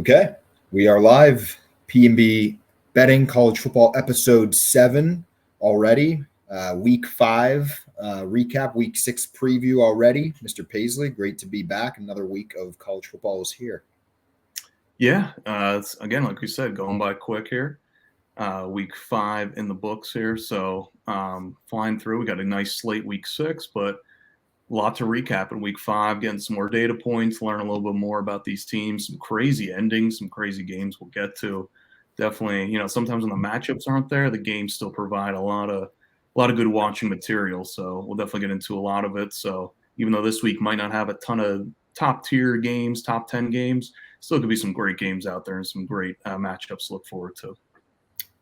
Okay, we are live. P&B Betting College Football Episode 7 already. Week 5 recap, Week 6 preview already. Mr. Paisley, great to be back. Another week of college football is here. Yeah, it's, again, like we said, going by quick here. Week 5 in the books here, so flying through. We got a nice slate Week 6, but a lot to recap in Week 5, getting some more data points, learn a little bit more about these teams, some crazy endings, some crazy games we'll get to. Definitely, sometimes when the matchups aren't there, the games still provide a lot of good watching material. So we'll definitely get into a lot of it. So even though this week might not have a ton of top tier games, top 10 games, still could be some great games out there and some great matchups to look forward to.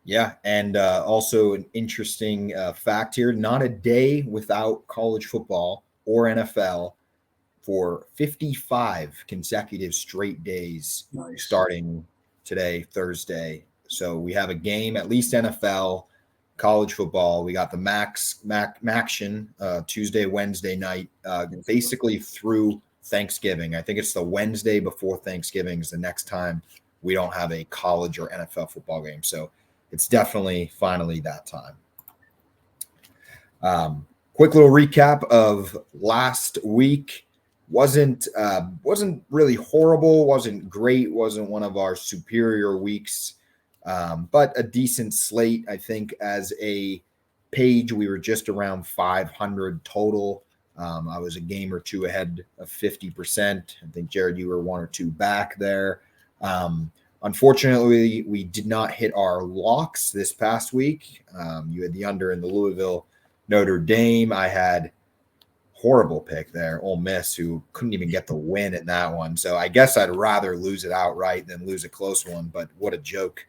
Yeah, and also an interesting fact here, not a day without college football or NFL for 55 consecutive straight days. Nice. Starting today, Thursday. So we have a game, at least NFL, college football. We got the Maction Tuesday, Wednesday night, basically through Thanksgiving. I think it's the Wednesday before Thanksgiving is the next time we don't have a college or NFL football game. So it's definitely finally that time. Quick little recap of last week. Wasn't really horrible, wasn't great, wasn't one of our superior weeks, but a decent slate. I think as a page, we were just around 500 total. I was a game or two ahead of 50%. I think, Jared, you were one or two back there. Unfortunately, we did not hit our locks this past week. You had the under in the Louisville Notre Dame. I had horrible pick there, Ole Miss, who couldn't even get the win in that one. So I guess I'd rather lose it outright than lose a close one. But what a joke,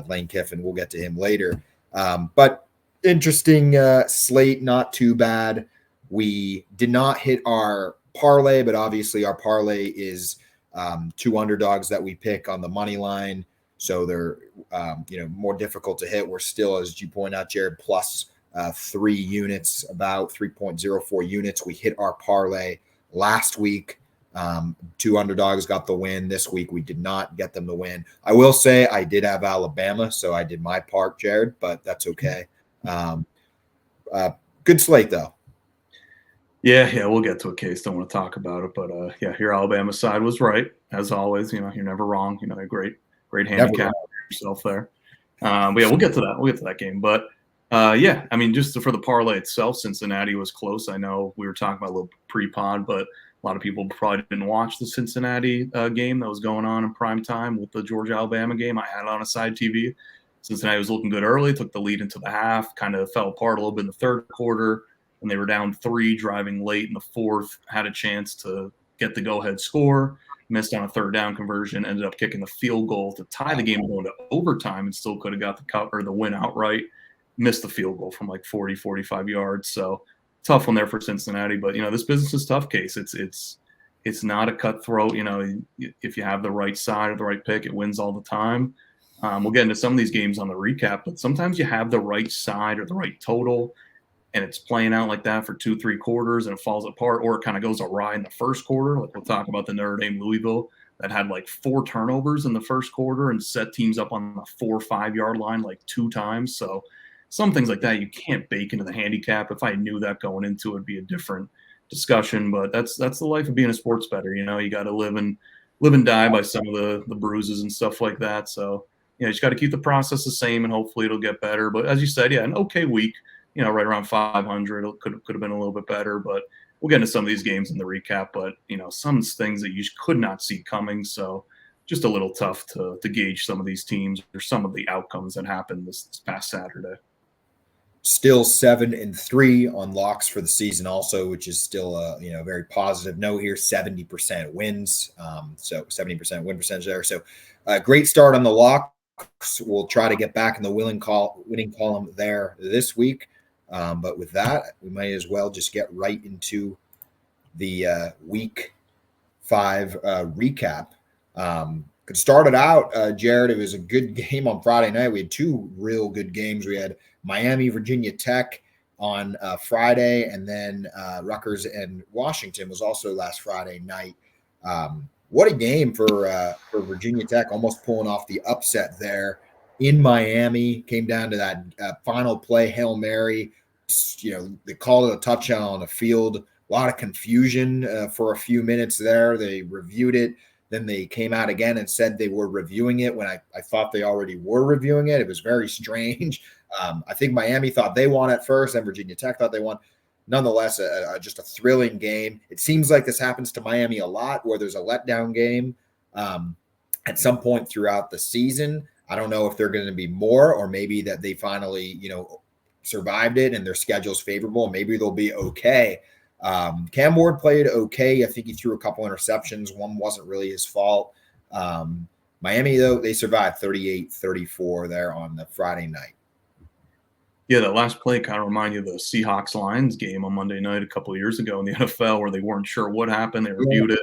Lane Kiffin. We'll get to him later. But interesting slate, not too bad. We did not hit our parlay, but obviously our parlay is two underdogs that we pick on the money line. So they're more difficult to hit. We're still, as you point out, Jared, plus 3 units, about 3.04 units. We hit our parlay last week. 2 underdogs got the win. This week we did not get them to win. I will say I did have Alabama, so I did my part, Jared, but that's okay. Good slate, though. Yeah, we'll get to a case. Don't want to talk about it, but your Alabama side was right as always. You're never wrong. A great handicap yourself there. But yeah, we'll get to that. We'll get to that game, but. Just for the parlay itself, Cincinnati was close. I know we were talking about a little pre-pod, but a lot of people probably didn't watch the Cincinnati game that was going on in prime time with the Georgia-Alabama game. I had it on a side TV. Cincinnati was looking good early, took the lead into the half, kind of fell apart a little bit in the third quarter, and they were down 3 driving late in the fourth, had a chance to get the go-ahead score, missed on a third down conversion, ended up kicking the field goal to tie the game going to overtime and still could have got the win outright. Missed the field goal from like 40, 45 yards. So tough one there for Cincinnati. But, this business is tough case. It's not a cutthroat. If you have the right side or the right pick, it wins all the time. We'll get into some of these games on the recap, but sometimes you have the right side or the right total, and it's playing out like that for 2-3 quarters and it falls apart, or it kind of goes awry in the first quarter. Like we'll talk about the Notre Dame Louisville that had like 4 turnovers in the first quarter and set teams up on the 4 or 5 yard line like 2 times. So some things like that you can't bake into the handicap. If I knew that going into it, it'd be a different discussion. But that's the life of being a sports bettor. You got to live and die by some of the bruises and stuff like that. So you just got to keep the process the same, and hopefully it'll get better. But as you said, an okay week. Right around 500. It could have been a little bit better. But we'll get into some of these games in the recap. But some things that you could not see coming. So just a little tough to gauge some of these teams or some of the outcomes that happened this past Saturday. Still 7-3 on locks for the season also, which is still a very positive note here. 70% wins, so 70% win percentage there. So great start on the locks. We'll try to get back in the winning column there this week. But with that, we might as well just get right into the week 5 recap. Could start it out, Jared. It was a good game on Friday night. We had 2 real good games. We had Miami, Virginia Tech on Friday, and then Rutgers and Washington was also last Friday night. what a game for Virginia Tech, almost pulling off the upset there in Miami. Came down to that final play, Hail Mary. They called it a touchdown on the field. A lot of confusion for a few minutes there. They reviewed it. Then they came out again and said they were reviewing it when I thought they already were reviewing it. It was very strange. I think Miami thought they won at first, and Virginia Tech thought they won. Nonetheless, just a thrilling game. It seems like this happens to Miami a lot, where there's a letdown game at some point throughout the season. I don't know if they're going to be more, or maybe that they finally, survived it and their schedule's favorable. Maybe they'll be okay. Cam Ward played okay. I think he threw a couple interceptions. One wasn't really his fault. Miami, though, they survived 38-34 there on the Friday night. Yeah, that last play kind of reminded you of the Seahawks-Lions game on Monday night a couple of years ago in the NFL, where they weren't sure what happened. They reviewed it.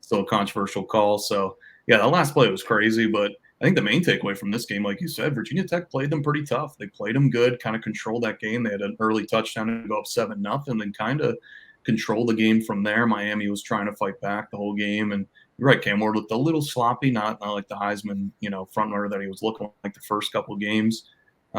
Still a controversial call. So, yeah, that last play was crazy. But I think the main takeaway from this game, like you said, Virginia Tech played them pretty tough. They played them good, kind of controlled that game. They had an early touchdown to go up 7-0, then kind of control the game from there. Miami was trying to fight back the whole game. And you're right, Cam Ward looked a little sloppy, not like the Heisman, front runner that he was looking like the first couple of games.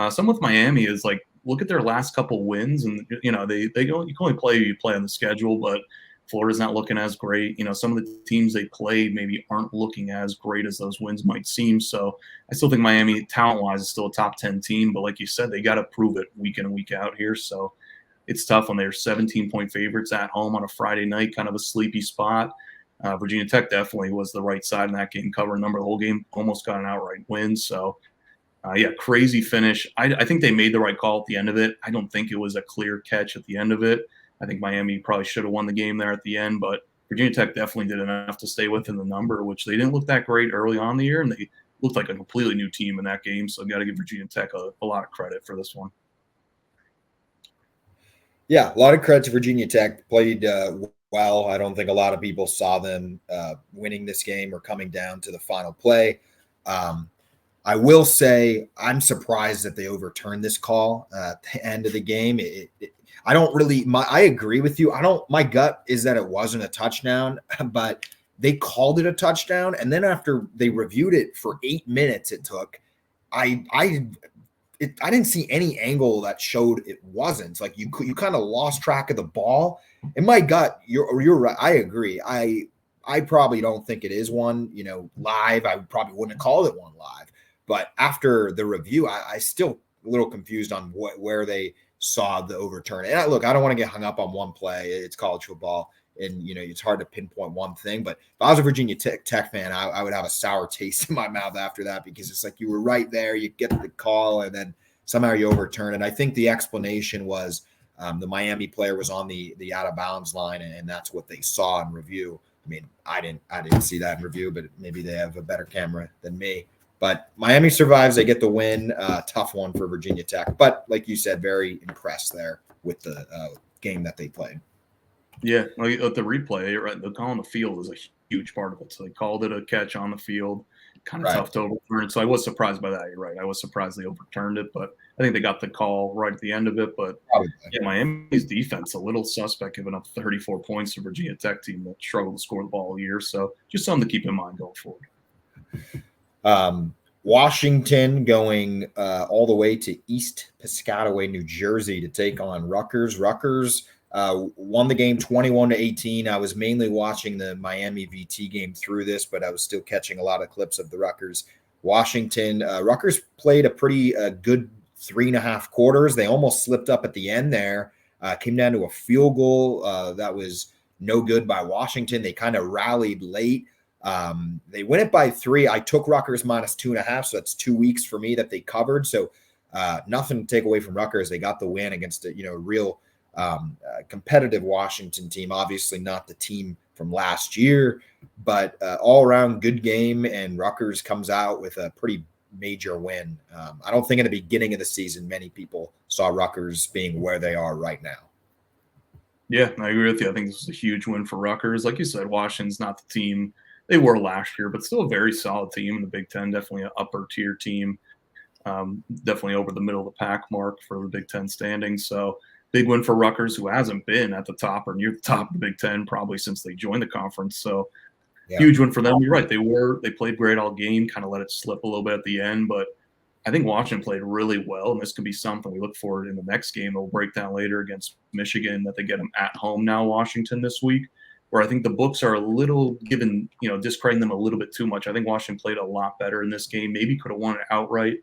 Some with Miami is like, look at their last couple wins, and they don't, you can only play who you play on the schedule, but Florida's not looking as great. Some of the teams they played maybe aren't looking as great as those wins might seem. So I still think Miami, talent-wise, is still a top 10 team, but like you said, they got to prove it week in and week out here. So it's tough when they're 17-point favorites at home on a Friday night, kind of a sleepy spot. Virginia Tech definitely was the right side in that game, covering number the whole game, almost got an outright win. So crazy finish. I think they made the right call at the end of it. I don't think it was a clear catch at the end of it. I think Miami probably should have won the game there at the end, but Virginia Tech definitely did enough to stay within the number, which they didn't look that great early on in the year, and they looked like a completely new team in that game. So got to give Virginia Tech a lot of credit for this one. Yeah, a lot of credit to Virginia Tech. Played well. I don't think a lot of people saw them winning this game or coming down to the final play. I will say I'm surprised that they overturned this call at the end of the game. I agree with you. My gut is that it wasn't a touchdown, but they called it a touchdown. And then after they reviewed it for 8 minutes, it took, I didn't see any angle that showed it wasn't. It's like you kind of lost track of the ball. In my gut, you're right. I agree. I probably don't think it is one, live. I probably wouldn't have called it one live. But after the review, I still a little confused on where they saw the overturn. And I don't want to get hung up on one play. It's college football, and it's hard to pinpoint one thing. But if I was a Virginia Tech fan, I would have a sour taste in my mouth after that, because it's like you were right there, you get the call, and then somehow you overturn it. I think the explanation was the Miami player was on the out of bounds line, and that's what they saw in review. I mean, I didn't see that in review, but maybe they have a better camera than me. But Miami survives. They get the win. Tough one for Virginia Tech. But like you said, very impressed there with the game that they played. Yeah, like the replay, right? The call on the field is a huge part of it. So they called it a catch on the field. Kind of tough to overturn it. So I was surprised by that. You're right. I was surprised they overturned it, but I think they got the call right at the end of it. But Miami's defense, a little suspect, giving up 34 points to Virginia Tech team that struggled to score the ball all year. So just something to keep in mind going forward. Washington going all the way to East Piscataway, New Jersey to take on Rutgers. Rutgers won the game 21-18. I was mainly watching the Miami VT game through this, but I was still catching a lot of clips of the Rutgers. Rutgers played a pretty good 3.5 quarters. They almost slipped up at the end there. Came down to a field goal that was no good by Washington. They kind of rallied late. They win it by 3. I took Rutgers -2.5, so that's 2 weeks for me that they covered. So nothing to take away from Rutgers. They got the win against a real competitive Washington team. Obviously not the team from last year, but all around good game. And Rutgers comes out with a pretty major win. I don't think in the beginning of the season many people saw Rutgers being where they are right now. Yeah, I agree with you. I think this is a huge win for Rutgers. Like you said, Washington's not the team they were last year, but still a very solid team in the Big Ten. Definitely an upper tier team. Definitely over the middle of the pack mark for the Big Ten standings. So big win for Rutgers, who hasn't been at the top or near the top of the Big Ten probably since they joined the conference. So Huge one for them. You're right. They played great all game, kind of let it slip a little bit at the end, but I think Washington played really well, and this could be something we look forward in the next game. We'll break down later against Michigan that they get them at home now, Washington this week, where I think the books are a little discrediting them a little bit too much. I think Washington played a lot better in this game. Maybe could have won it outright.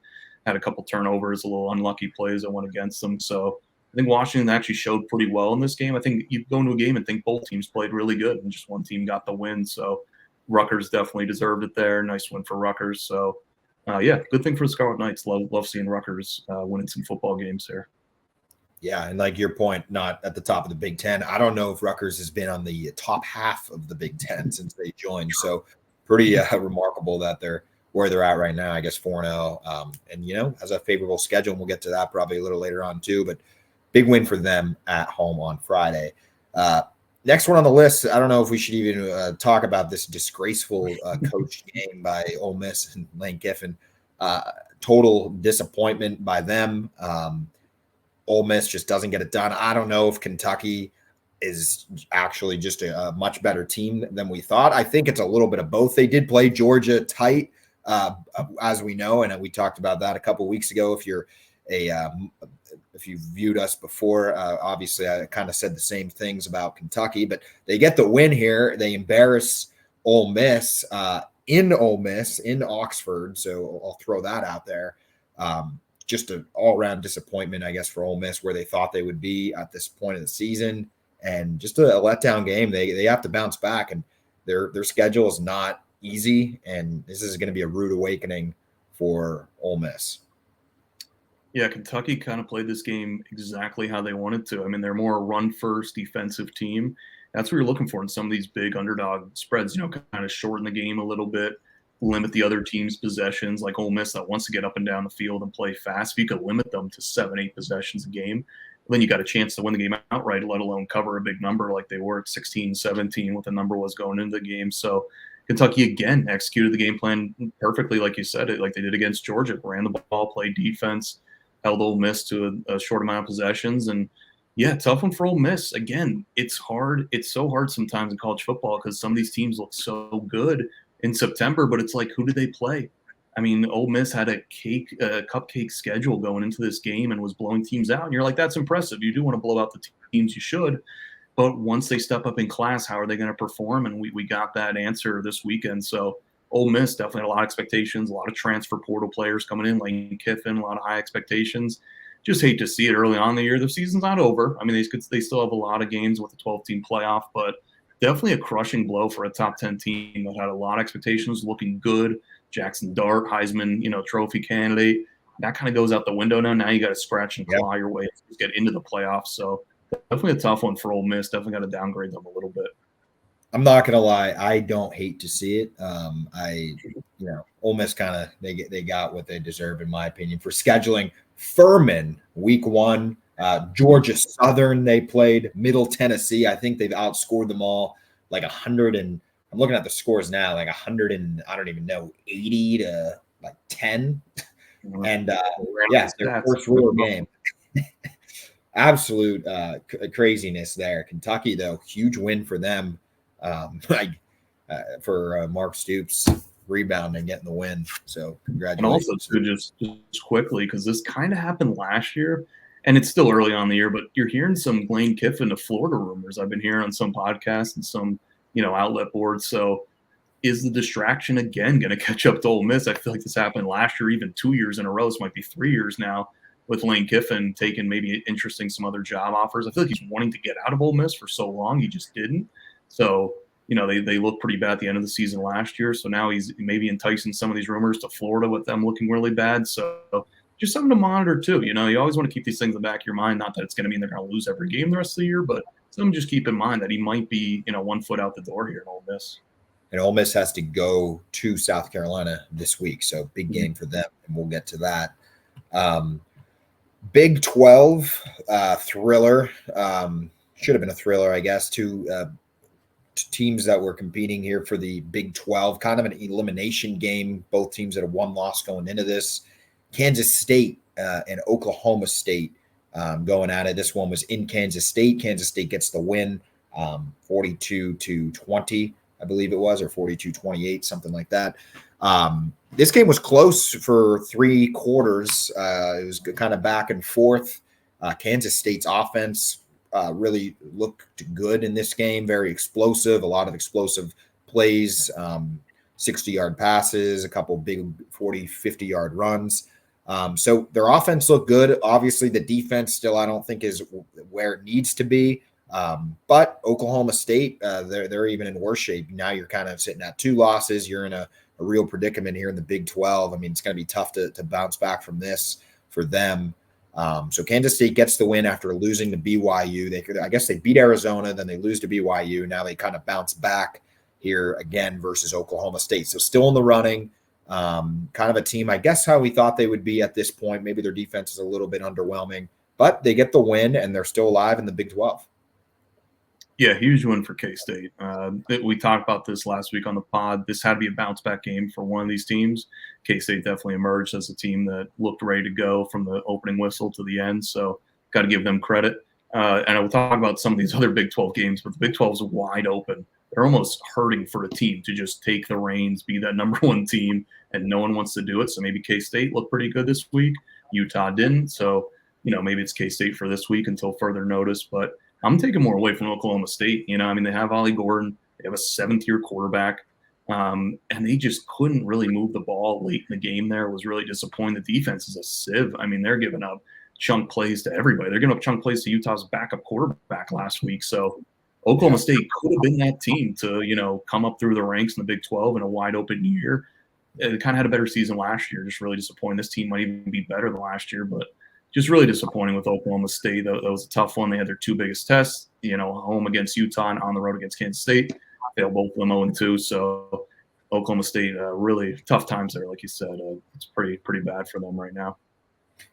Had a couple turnovers, a little unlucky plays that went against them. So I think Washington actually showed pretty well in this game. I think you go into a game and think both teams played really good, and just one team got the win. So Rutgers definitely deserved it there. Nice win for Rutgers. So, good thing for the Scarlet Knights. Love seeing Rutgers winning some football games here. Yeah, and like your point, not at the top of the Big Ten. I don't know if Rutgers has been on the top half of the Big Ten since they joined. So pretty remarkable that they're where they're at right now. I guess 4-0, and has a favorable schedule. And we'll get to that probably a little later on too. But big win for them at home on Friday. Next one on the list, I don't know if we should even talk about this disgraceful coach game by Ole Miss and Lane Kiffin. Total disappointment by them. Ole Miss just doesn't get it done. I don't know if Kentucky is actually just a much better team than we thought. I think it's a little bit of both. They did play Georgia tight, as we know, and we talked about that a couple of weeks ago. If you viewed us before, obviously I kind of said the same things about Kentucky, but they get the win here. They embarrass Ole Miss in Oxford. So I'll throw that out there. Just an all-around disappointment, I guess, for Ole Miss, where they thought they would be at this point of the season, and just a letdown game. They have to bounce back, and their schedule is not easy, and this is going to be a rude awakening for Ole Miss. Yeah, Kentucky kind of played this game exactly how they wanted to. I mean, they're more a run-first defensive team. That's what you're looking for in some of these big underdog spreads, kind of shorten the game a little bit, limit the other team's possessions, like Ole Miss that wants to get up and down the field and play fast. If you could limit them to 7-8 possessions a game, then you got a chance to win the game outright, let alone cover a big number like they were at 16-17, what the number was going into the game. So Kentucky, again, executed the game plan perfectly, like you said, like they did against Georgia. Ran the ball, played defense, held Ole Miss to a short amount of possessions. And, yeah, tough one for Ole Miss. Again, it's hard. It's so hard sometimes in college football because some of these teams look so good in September, but it's like, who did they play? I mean, Ole Miss had a cupcake schedule going into this game and was blowing teams out. And you're like, that's impressive. You do want to blow out the teams you should. But once they step up in class, how are they going to perform? And we got that answer this weekend. So Ole Miss definitely had a lot of expectations, a lot of transfer portal players coming in, Lane Kiffin, a lot of high expectations. Just hate to see it early on in the year. The season's not over. I mean, they still have a lot of games with a 12-team playoff, but definitely a crushing blow for a top 10 team that had a lot of expectations, looking good. Jackson Dart, Heisman, trophy candidate. That kind of goes out the window now. Now you got to scratch and claw your way to get into the playoffs. So definitely a tough one for Ole Miss. Definitely got to downgrade them a little bit. I'm not gonna lie, I don't hate to see it. Ole Miss kind of they got what they deserve, in my opinion, for scheduling Furman week 1. Georgia Southern, they played Middle Tennessee. I think they've outscored them all like 100, and I'm looking at the scores now, like 100 and I don't even know, 80 to like 10. And their first real game. Absolute craziness there. Kentucky, though, huge win for them. For Mark Stoops rebounding, getting the win. So congratulations. And also, just quickly, because this kind of happened last year, and it's still early on in the year, but you're hearing some Lane Kiffin to Florida rumors. I've been hearing on some podcasts and some, outlet boards. So is the distraction again going to catch up to Ole Miss? I feel like this happened last year, even 2 years in a row. This might be 3 years now with Lane Kiffin taking maybe interesting some other job offers. I feel like he's wanting to get out of Ole Miss for so long. He just didn't. So, they looked pretty bad at the end of the season last year. So now he's maybe enticing some of these rumors to Florida with them looking really bad. So just something to monitor too. You always want to keep these things in the back of your mind. Not that it's going to mean they're going to lose every game the rest of the year, but something just keep in mind that he might be, 1 foot out the door here in Ole Miss. And Ole Miss has to go to South Carolina this week. So big game for them. And we'll get to that. Big 12 thriller. Should have been a thriller, I guess, two teams that were competing here for the Big 12, kind of an elimination game. Both teams had a 1 loss going into this. Kansas State and Oklahoma State going at it. This one was in Kansas State. Kansas State gets the win, 42-20. I believe it was, or 42-28, something like that. This game was close for 3 quarters. It was kind of back and forth. Kansas State's offense really looked good in this game, very explosive, a lot of explosive plays, 60-yard passes, a couple big 40, 50-yard runs. So their offense looked good. Obviously, the defense still, I don't think, is where it needs to be. But Oklahoma State, they're even in worse shape. Now you're kind of sitting at 2 losses. You're in a real predicament here in the Big 12. I mean, it's going to be tough to bounce back from this for them. So Kansas State gets the win after losing to BYU. I guess they beat Arizona, then they lose to BYU. Now they kind of bounce back here again versus Oklahoma State. So still in the running, kind of a team, I guess, how we thought they would be at this point. Maybe their defense is a little bit underwhelming, but they get the win and they're still alive in the Big 12. Yeah, huge win for K-State. We talked about this last week on the pod. This had to be a bounce-back game for one of these teams. K-State definitely emerged as a team that looked ready to go from the opening whistle to the end, so got to give them credit. And I will talk about some of these other Big 12 games, but the Big 12 is wide open. They're almost hurting for a team to just take the reins, be that number 1 team, and no one wants to do it. So maybe K-State looked pretty good this week. Utah didn't, so maybe it's K-State for this week until further notice, but I'm taking more away from Oklahoma State. I mean, they have Ollie Gordon. They have a 7th-year quarterback, and they just couldn't really move the ball late in the game there. It was really disappointing. The defense is a sieve. I mean, they're giving up chunk plays to everybody. They're giving up chunk plays to Utah's backup quarterback last week. So Oklahoma State could have been that team to, come up through the ranks in the Big 12 in a wide-open year. It kind of had a better season last year. Just really disappointing. This team might even be better than last year, but just really disappointing with Oklahoma State. That was a tough one. They had their 2 biggest tests, home against Utah and on the road against Kansas State. Failed both of them 0-2. So Oklahoma State, really tough times there, like you said. It's pretty bad for them right now.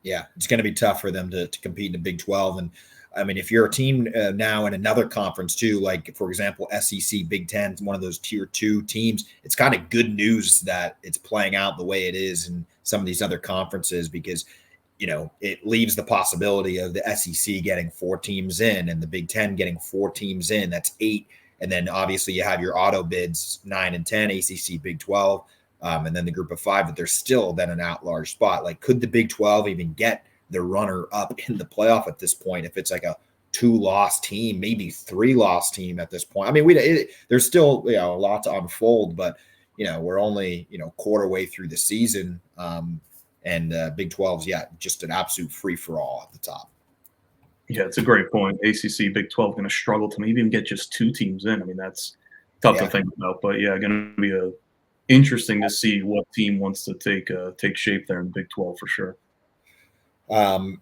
Yeah, it's going to be tough for them to compete in the Big 12. And, I mean, if you're a team now in another conference too, like, for example, SEC, Big 10, one of those Tier 2 teams, it's kind of good news that it's playing out the way it is in some of these other conferences because – it leaves the possibility of the SEC getting 4 teams in and the Big 10 getting 4 teams in. That's 8. And then obviously you have your auto bids 9 and 10, ACC, Big 12, and then the group of 5, but there's still then an at-large spot. Like, could the Big 12 even get the runner up in the playoff at this point if it's like a 2-loss team, maybe 3-loss team at this point? I mean, there's still a lot to unfold, but we're only quarter way through the season. And Big 12's, just an absolute free-for-all at the top. Yeah, it's a great point. ACC, Big 12 going to struggle to maybe even get just 2 teams in. I mean, that's tough to think about. But, going to be interesting to see what team wants to take shape there in the Big 12 for sure.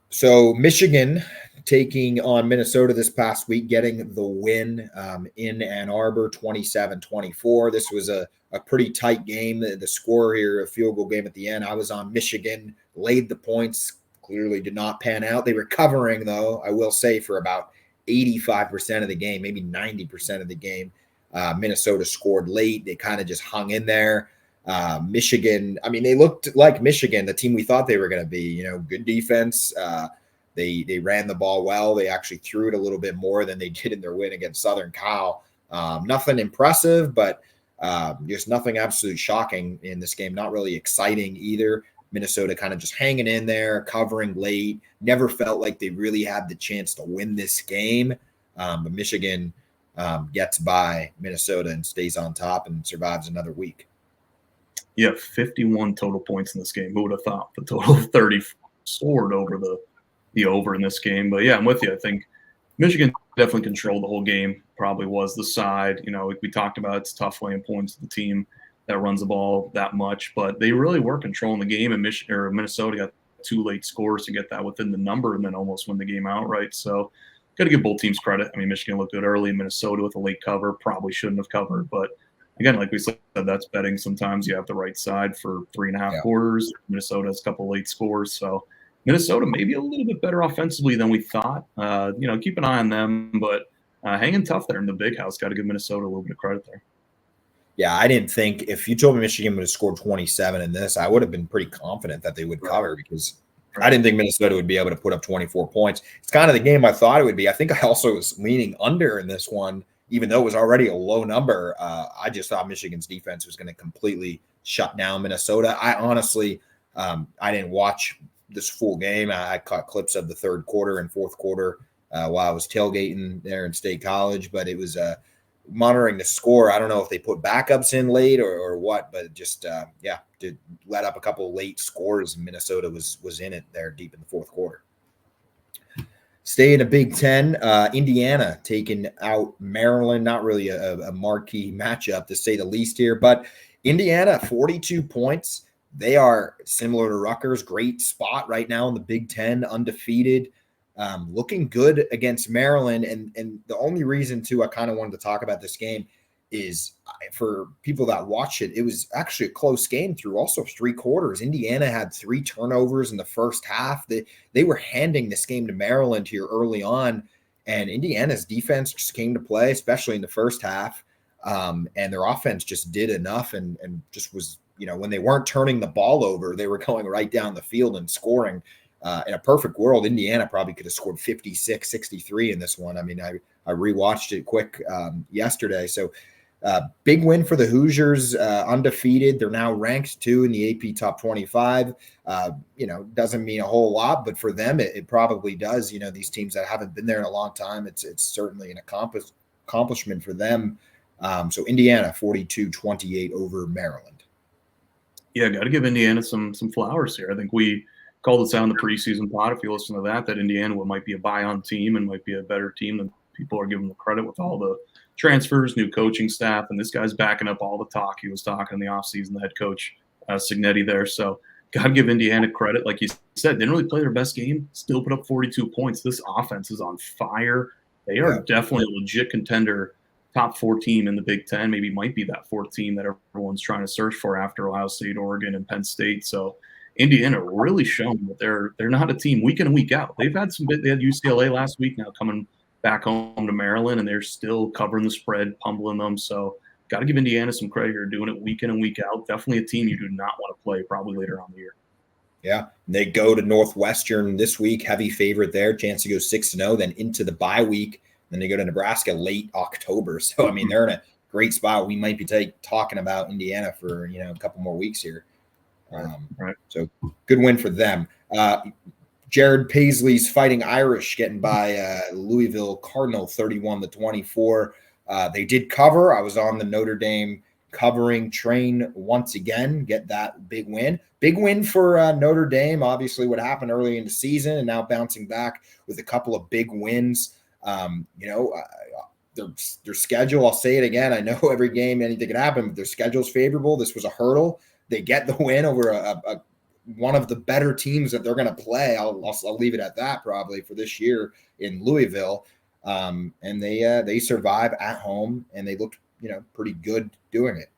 So Michigan taking on Minnesota this past week, getting the win in Ann Arbor, 27-24. This was a pretty tight game. The score here, a field goal game at the end. I was on Michigan, laid the points, clearly did not pan out. They were covering, though, I will say, for about 85% of the game, maybe 90% of the game. Minnesota scored late. They kind of just hung in there. Michigan, I mean, they looked like Michigan, the team we thought they were going to be, good defense. They ran the ball well. They actually threw it a little bit more than they did in their win against Southern Cal. Nothing impressive, but just nothing absolutely shocking in this game. Not really exciting either. Minnesota kind of just hanging in there, covering late. Never felt like they really had the chance to win this game. But Michigan gets by Minnesota and stays on top and survives another week. Yeah, 51 total points in this game. Who would have thought the total of 30 soared over the over in this game? But yeah, I'm with you. I think Michigan definitely controlled the whole game. Probably was the side. We talked about it's tough laying points to the team that runs the ball that much, but they really were controlling the game. And Minnesota got 2 late scores to get that within the number and then almost win the game outright. So got to give both teams credit. I mean, Michigan looked good early. Minnesota with a late cover probably shouldn't have covered, but again, like we said, that's betting. Sometimes you have the right side for 3.5 quarters. Minnesota has a couple late scores. So Minnesota maybe a little bit better offensively than we thought. Keep an eye on them, but hanging tough there in the big house. Got to give Minnesota a little bit of credit there. Yeah, I didn't think if you told me Michigan would have scored 27 in this, I would have been pretty confident that they would cover because I didn't think Minnesota would be able to put up 24 points. It's kind of the game I thought it would be. I think I also was leaning under in this one even though it was already a low number, I just thought Michigan's defense was going to completely shut down Minnesota. I honestly, I didn't watch this full game. I caught clips of the third quarter and fourth quarter while I was tailgating there in State College, but it was monitoring the score. I don't know if they put backups in late or what, but just did let up a couple of late scores. Minnesota was in it there deep in the fourth quarter. Stay in a Big Ten. Indiana taking out Maryland. Not really a marquee matchup to say the least here, but Indiana 42 points. They are similar to Rutgers. Great spot right now in the Big Ten, undefeated. Looking good against Maryland. And the only reason, too, I kind of wanted to talk about this game is for people that watch it, it was actually a close game through also 3 quarters. Indiana had 3 turnovers in the first half. They were handing this game to Maryland here early on, and Indiana's defense just came to play, especially in the first half. And their offense just did enough and just was, when they weren't turning the ball over, they were going right down the field and scoring. In a perfect world, Indiana probably could have scored 56, 63 in this one. I mean, I rewatched it quick yesterday. So big win for the Hoosiers, undefeated. They're now ranked 2 in the AP top 25. Doesn't mean a whole lot, but for them, it probably does. These teams that haven't been there in a long time, it's certainly an accomplishment for them. So Indiana 42-28 over Maryland. Yeah, got to give Indiana some flowers here. I think we called this out in the preseason pod. If you listen to that Indiana might be a buy-on team and might be a better team than people are giving them credit with all the transfers, new coaching staff, and this guy's backing up all the talk he was talking in the offseason, the head coach, Cignetti there. So got to give Indiana credit. Like you said, didn't really play their best game, still put up 42 points. This offense is on fire. They are definitely a legit contender, top 4 team in the Big Ten, maybe might be that 4th team that everyone's trying to search for after Ohio State, Oregon, and Penn State. So Indiana really shown that they're not a team week in and week out. They had UCLA last week now coming back home to Maryland, and they're still covering the spread, pummeling them. So got to give Indiana some credit here, doing it week in and week out. Definitely a team you do not want to play probably later on in the year. Yeah, they go to Northwestern this week, heavy favorite there, chance to go 6-0, then into the bye week. Then they go to Nebraska late October. So, I mean, they're in a great spot. We might be talking about Indiana for, a couple more weeks here. Right. So good win for them. Jared Paisley's Fighting Irish getting by Louisville Cardinal 31-24. They did cover. I was on the Notre Dame covering train once again, get that big win. Big win for Notre Dame, obviously what happened early in the season and now bouncing back with a couple of big wins. Their schedule, I'll say it again, I know every game anything can happen, but their schedule's favorable. This was a hurdle. They get the win over a one of the better teams that they're going to play. I'll leave it at that probably for this year in Louisville. And they survive at home, and they looked pretty good doing it.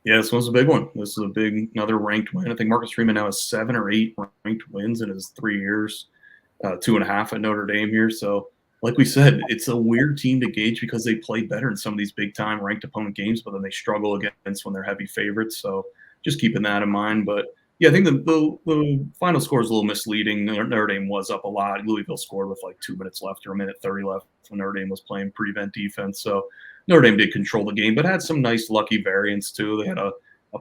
Yeah, this was a big one. This is another ranked win. I think Marcus Freeman now has 7 or 8 ranked wins in his 3 years, 2.5 at Notre Dame here. So, like we said, it's a weird team to gauge because they play better in some of these big-time ranked opponent games, but then they struggle against when they're heavy favorites. So just keeping that in mind. But, yeah, I think the final score is a little misleading. Notre Dame was up a lot. Louisville scored with 2 minutes left or a minute 30 left when Notre Dame was playing prevent defense. So Notre Dame did control the game, but had some nice lucky variants too. They had a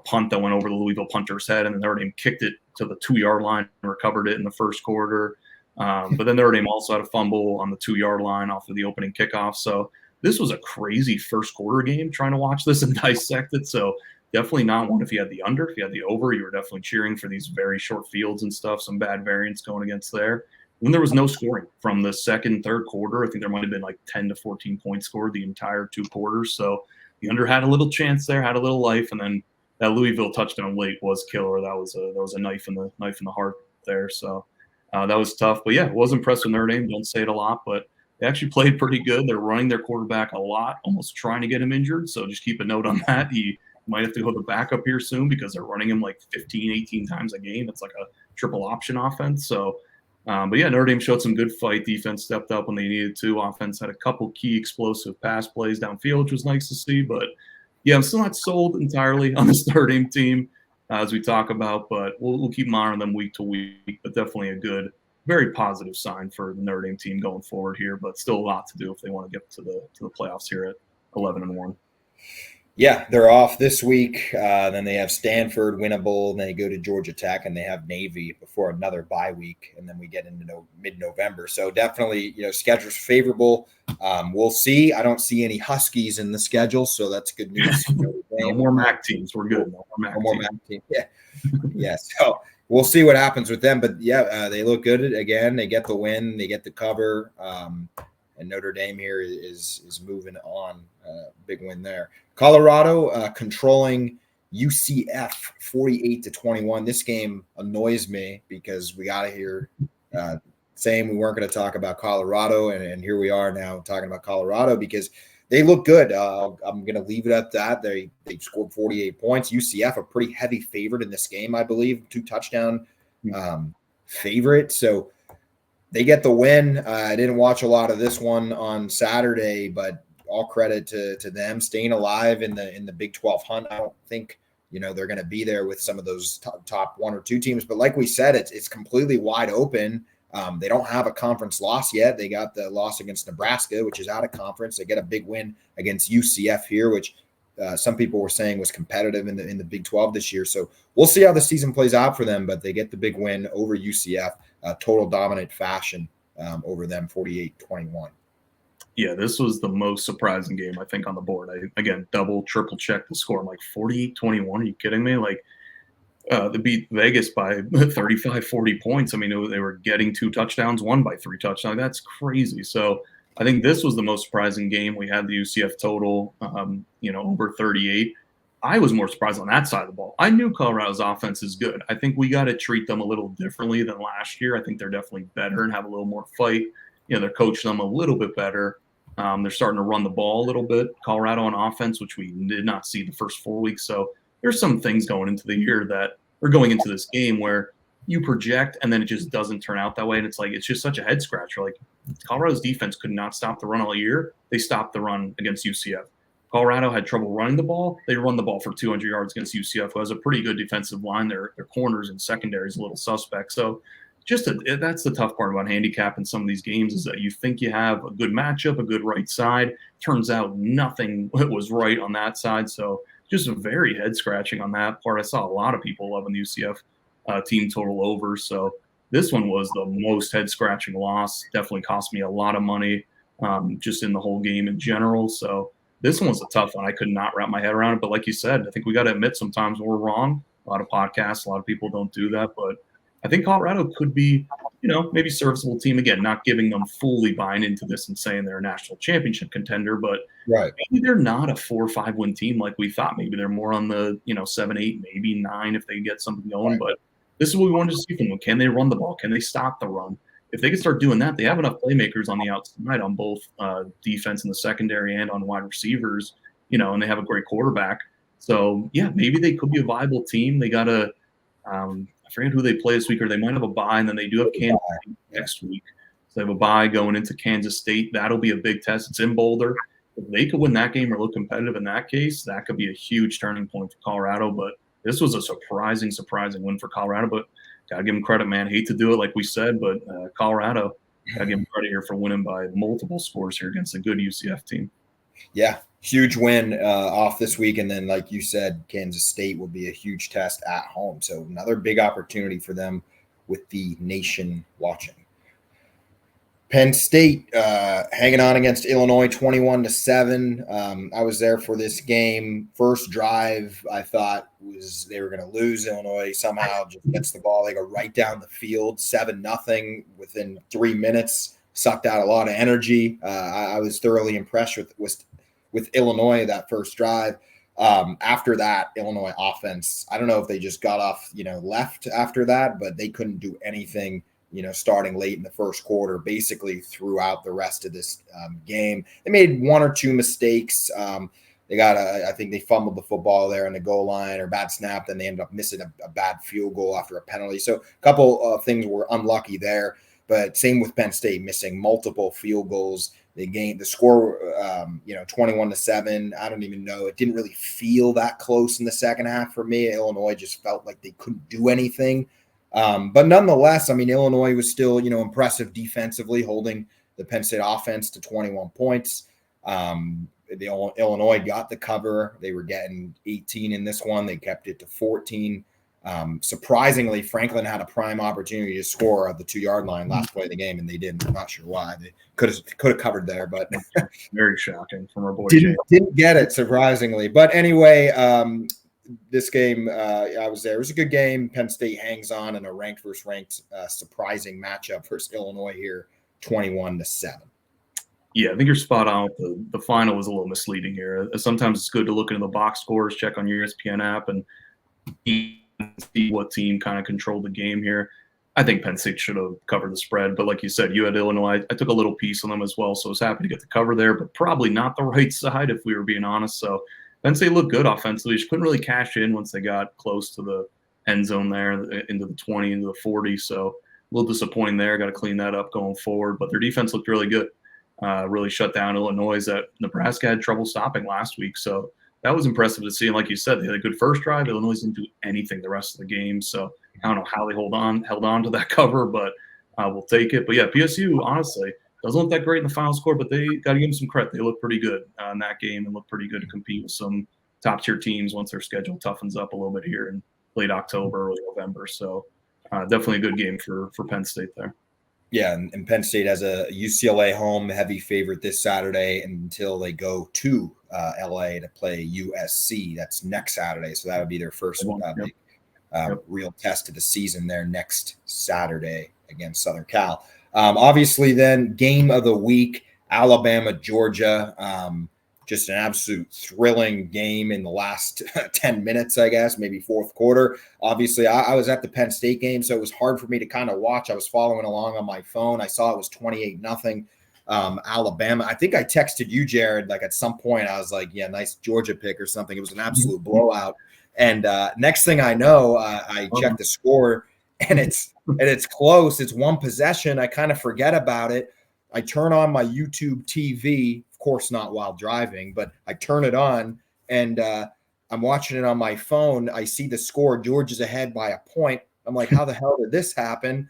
punt that went over the Louisville punter's head, and then Notre Dame kicked it to the 2-yard line and recovered it in the first quarter. But then Notre Dame also had a fumble on the 2-yard line off of the opening kickoff. So this was a crazy first quarter game trying to watch this and dissect it. So definitely not one if you had the under. If you had the over, you were definitely cheering for these very short fields and stuff, some bad variants going against there. When there was no scoring from the second, third quarter, I think there might have been 10 to 14 points scored the entire 2 quarters. So the under had a little chance there, had a little life, and then that Louisville touchdown late was killer. That was a knife in the heart there. So that was tough. But yeah, it was impressive with Notre Dame. Don't say it a lot, but they actually played pretty good. They're running their quarterback a lot, almost trying to get him injured. So just keep a note on that. He might have to go to the backup here soon because they're running him 15, 18 times a game. It's like a triple option offense. So but yeah, Notre Dame showed some good fight. Defense stepped up when they needed to. Offense had a couple key explosive pass plays downfield, which was nice to see. But yeah, I'm still not sold entirely on this Notre Dame team as we talk about, but we'll keep monitoring them week to week. But definitely a good very positive sign for the Notre Dame team going forward here, but still a lot to do if they want to get to the playoffs here at 11-1. Yeah, they're off this week. Then they have Stanford, winnable. And they go to Georgia Tech, and they have Navy before another bye week, and then we get into mid-November. So definitely, schedule's favorable. We'll see. I don't see any Huskies in the schedule, so that's good news. No more MAC teams. We're good. No more MAC teams. Yeah, yeah. So we'll see what happens with them. But yeah, they look good again. They get the win. They get the cover. And Notre Dame here is moving on. Big win there. Colorado controlling UCF 48-21. This game annoys me because we got to hear saying we weren't going to talk about Colorado, and here we are now talking about Colorado because they look good. I'm going to leave it at that. They scored 48 points. UCF a pretty heavy favorite in this game, I believe, 2-touchdown favorite. So they get the win. I didn't watch a lot of this one on Saturday, but all credit to them staying alive in the Big 12 hunt. I don't think they're going to be there with some of those top 1 or 2 teams, but like we said, it's completely wide open. They don't have a conference loss yet. They got the loss against Nebraska, which is out of conference. They get a big win against UCF here, which some people were saying was competitive in the Big 12 this year. So we'll see how the season plays out for them, but they get the big win over UCF, total dominant fashion over them, 48-21. Yeah, this was the most surprising game, I think, on the board. Again, triple check the score. I'm like, 48-21? Are you kidding me? Like, they beat Vegas by 35, 40 points. I mean, they were getting 2 touchdowns, won by 3 touchdowns. That's crazy. So I think this was the most surprising game. We had the UCF total, over 38. I was more surprised on that side of the ball. I knew Colorado's offense is good. I think we got to treat them a little differently than last year. I think they're definitely better and have a little more fight. They're coaching them a little bit better. They're starting to run the ball a little bit. Colorado on offense, which we did not see the first 4 weeks. So there's some things going into the year that are going into this game where you project and then it just doesn't turn out that way. And it's just such a head scratcher. Like, Colorado's defense could not stop the run all year. They stopped the run against UCF. Colorado had trouble running the ball. They run the ball for 200 yards against UCF, who has a pretty good defensive line. Their corners and secondary is a little suspect. So that's the tough part about handicapping some of these games is that you think you have a good matchup, a good right side. Turns out nothing was right on that side. So just very head scratching on that part. I saw a lot of people loving the UCF team total over. So this one was the most head scratching loss. Definitely cost me a lot of money just in the whole game in general. So this one was a tough one. I could not wrap my head around it. But like you said, I think we got to admit sometimes we're wrong. A lot of podcasts, a lot of people don't do that. But I think Colorado could be, maybe serviceable team. Again, not giving them fully buying into this and saying they're a national championship contender, but maybe they're not a 4 or 5 win team like we thought. Maybe they're more on the, 7, 8, maybe 9 if they get something going. But this is what we wanted to see from them. Can they run the ball? Can they stop the run? If they can start doing that, they have enough playmakers on the outside on both defense in the secondary and on wide receivers, and they have a great quarterback. So, yeah, maybe they could be a viable team. They got to I forget who they play this week, or they might have a bye, and then they do have Kansas State next week. So they have a bye going into Kansas State. That'll be a big test. It's in Boulder. If they could win that game or look competitive in that case, that could be a huge turning point for Colorado. But this was a surprising win for Colorado. But got to give them credit, man. Hate to do it, like we said, but Colorado, got to give them credit here for winning by multiple scores here against a good UCF team. Yeah, huge win off this week. And then, like you said, Kansas State will be a huge test at home. So another big opportunity for them with the nation watching. Penn State hanging on against Illinois 21-7. I was there for this game. First drive, I thought was they were going to lose. Illinois somehow just gets the ball. They go right down the field, 7-0 within 3 minutes. Sucked out a lot of energy. I was thoroughly impressed with Illinois that first drive. After that, Illinois offense, I don't know if they just got off, left after that, but they couldn't do anything, starting late in the first quarter, basically throughout the rest of this game. They made 1 or 2 mistakes. They got I think they fumbled the football there on the goal line or bad snap. Then they ended up missing a bad field goal after a penalty. So a couple of things were unlucky there. But same with Penn State, missing multiple field goals. They gained the score, 21-7. I don't even know. It didn't really feel that close in the second half for me. Illinois just felt like they couldn't do anything. But nonetheless, I mean, Illinois was still, impressive defensively, holding the Penn State offense to 21 points. Illinois got the cover. They were getting 18 in this one. They kept it to 14. Surprisingly, Franklin had a prime opportunity to score at the 2-yard line last play of the game, and they didn't. I'm not sure why. They could have covered there, but very shocking from our boy. Didn't get it, surprisingly. But anyway, this game, I was there. It was a good game. Penn State hangs on in a ranked versus ranked, surprising matchup versus Illinois here, 21-7. Yeah, I think you're spot on. The final was a little misleading here. Sometimes it's good to look into the box scores, check on your ESPN app, and see what team kind of controlled the game here. I think Penn State should have covered the spread, but like you said, you had Illinois. I took a little piece on them as well, so I was happy to get the cover there, but probably not the right side if we were being honest. So Penn State looked good offensively. Just couldn't really cash in once they got close to the end zone there, into the 20, into the 40. So a little disappointing there. Got to clean that up going forward, but their defense looked really good. Really shut down Illinois that Nebraska had trouble stopping last week. So that was impressive to see. And like you said, they had a good first drive. Illinois didn't do anything the rest of the game. So I don't know how they held on to that cover, but we'll take it. But yeah, PSU, honestly, doesn't look that great in the final score, but they got to give them some credit. They look pretty good in that game and look pretty good to compete with some top-tier teams once their schedule toughens up a little bit here in late October, early November. So definitely a good game for Penn State there. Yeah, and Penn State has a UCLA home heavy favorite this Saturday until they go to LA to play USC. That's next Saturday, so that would be their first big, real test of the season there next Saturday against Southern Cal. Obviously, then game of the week, Alabama, Georgia. Just an absolute thrilling game in the last 10 minutes, I guess, maybe fourth quarter. Obviously, I was at the Penn State game, so it was hard for me to kind of watch. I was following along on my phone. I saw it was 28-0 Alabama. I think I texted you, Jared, like at some point. I was like, yeah, nice Georgia pick or something. It was an absolute blowout. And next thing I know, I checked the score, and it's close. It's one possession. I kind of forget about it. I turn on my YouTube TV, of course not while driving, but I turn it on, and I'm watching it on my phone. I see the score. Georgia's ahead by a point. I'm like, how the hell did this happen?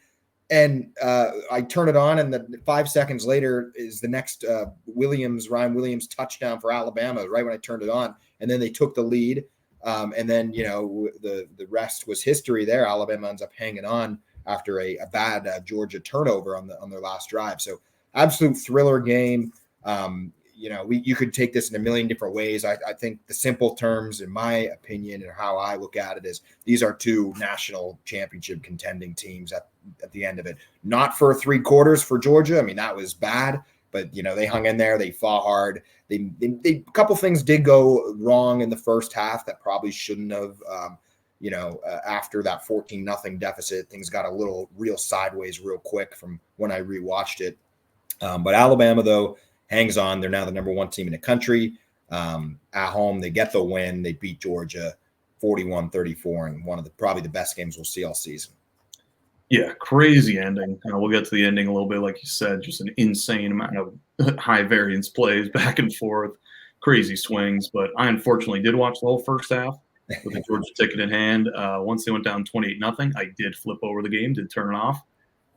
And I turn it on, and 5 seconds later is the next Ryan Williams touchdown for Alabama, right when I turned it on. And then they took the lead. And then, the rest was history there. Alabama ends up hanging on after a bad Georgia turnover on their last drive. So absolute thriller game. You could take this in a million different ways. I think the simple terms, in my opinion, and how I look at it, is these are two national championship contending teams at the end of it. Not for 3 quarters for Georgia. I mean, that was bad, but they hung in there. They fought hard. They a couple things did go wrong in the first half that probably shouldn't have. After that 14-0 deficit, things got a little real sideways real quick from when I rewatched it. But Alabama, though, hangs on. They're now the number 1 team in the country. At home, they get the win. They beat Georgia 41-34, and one of probably the best games we'll see all season. Yeah, crazy ending. We'll get to the ending a little bit, like you said, just an insane amount of high variance plays back and forth, crazy swings. But I unfortunately did watch the whole first half with the Georgia ticket in hand. Once they went down 28-0, I did flip over the game, did turn it off.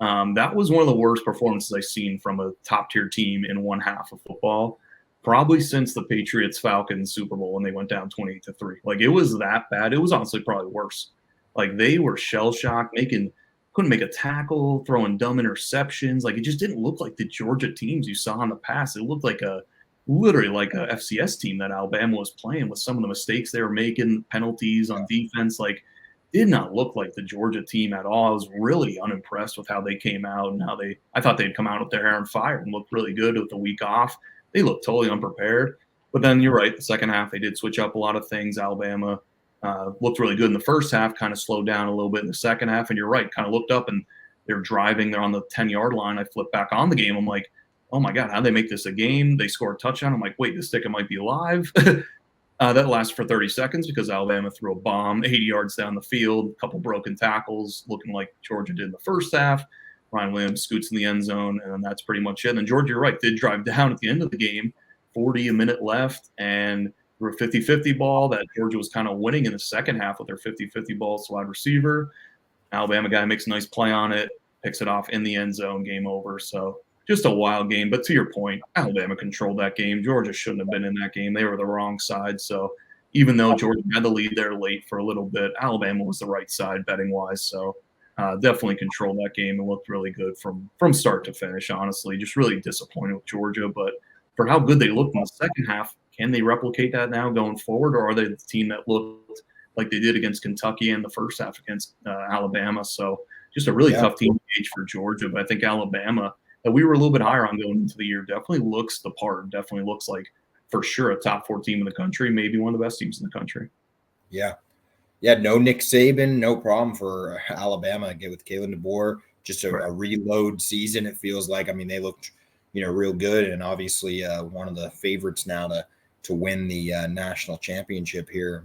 That was one of the worst performances I've seen from a top-tier team in one half of football, probably since the Patriots-Falcons Super Bowl when they went down 28-3. Like, it was that bad. It was honestly probably worse. Like, they were shell-shocked, couldn't make a tackle, throwing dumb interceptions. Like, it just didn't look like the Georgia teams you saw in the past. It looked like literally like a FCS team that Alabama was playing, with some of the mistakes they were making, penalties on defense. Like, did not look like the Georgia team at all. I was really unimpressed with how they came out and I thought they'd come out with their hair on fire and looked really good with the week off. They looked totally unprepared. But then you're right, the second half they did switch up a lot of things. Alabama looked really good in the first half, kind of slowed down a little bit in the second half. And you're right, kind of looked up and they're driving. They're on the 10-yard line. I flipped back on the game. I'm like, oh my God, how'd they make this a game? They scored a touchdown. I'm like, wait, this ticket might be alive. That lasted for 30 seconds because Alabama threw a bomb 80 yards down the field, a couple broken tackles, looking like Georgia did in the first half. Ryan Williams scoots in the end zone, and that's pretty much it. And then Georgia, you're right, did drive down at the end of the game, 40 a minute left, and threw a 50-50 ball that Georgia was kind of winning in the second half with their 50-50 balls to wide receiver. Alabama guy makes a nice play on it, picks it off in the end zone, game over. So just a wild game. But to your point, Alabama controlled that game. Georgia shouldn't have been in that game. They were the wrong side. So even though Georgia had the lead there late for a little bit, Alabama was the right side betting wise. So definitely controlled that game and looked really good from start to finish, honestly. Just really disappointed with Georgia. But for how good they looked in the second half, can they replicate that now going forward? Or are they the team that looked like they did against Kentucky in the first half against Alabama? So just a really tough team to gauge for Georgia. But I think Alabama, that we were a little bit higher on going into the year, definitely looks the part, definitely looks like for sure a top 4 team in the country, maybe one of the best teams in the country. Yeah. Yeah, no Nick Saban, no problem for Alabama. Get with Kalen DeBoer, just a reload season. It feels like. I mean, they looked, real good, and obviously one of the favorites now to win the national championship here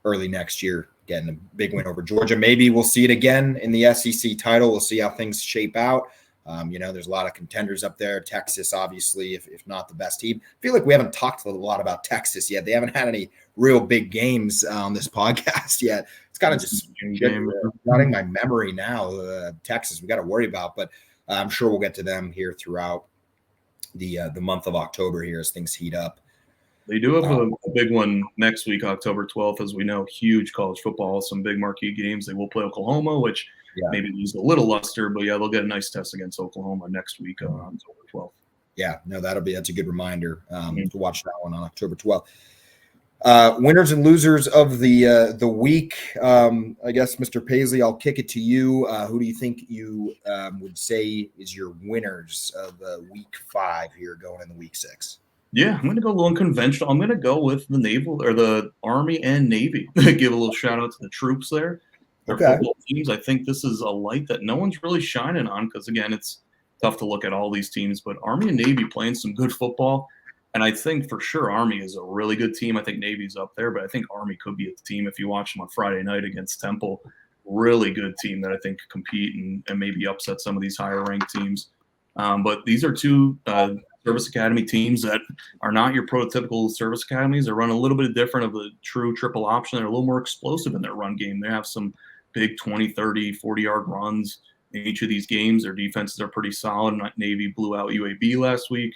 early next year. Getting a big win over Georgia. Maybe we'll see it again in the SEC title. We'll see how things shape out. There's a lot of contenders up there. Texas, obviously, if not the best team. I feel like we haven't talked a lot about Texas yet. They haven't had any real big games on this podcast yet. It's kind of just running my memory now. Texas, we got to worry about, but I'm sure we'll get to them here throughout the month of October here as things heat up. They do have a big one next week, October 12th, as we know, huge college football, some big marquee games. They will play Oklahoma, which maybe lose a little luster, but they'll get a nice test against Oklahoma next week on October 12th. Yeah, no, that's a good reminder to watch that one on October 12th. Winners and losers of the week. I guess, Mr. Paisley, I'll kick it to you. Who do you think you would say is your winners of week 5 here going into week 6? Yeah, I'm going to go a little unconventional. I'm going to go with the Naval or the Army and Navy. Give a little shout out to the troops there. Their football teams. I think this is a light that no one's really shining on because, again, it's tough to look at all these teams. But Army and Navy playing some good football. And I think for sure Army is a really good team. I think Navy's up there, but I think Army could be a team if you watch them on Friday night against Temple. Really good team that I think could compete and maybe upset some of these higher-ranked teams. But these are two service academy teams that are not your prototypical service academies. They're run a little bit different of a true triple option. They're a little more explosive in their run game. They have some big 20, 30, 40-yard runs in each of these games. Their defenses are pretty solid. Navy blew out UAB last week.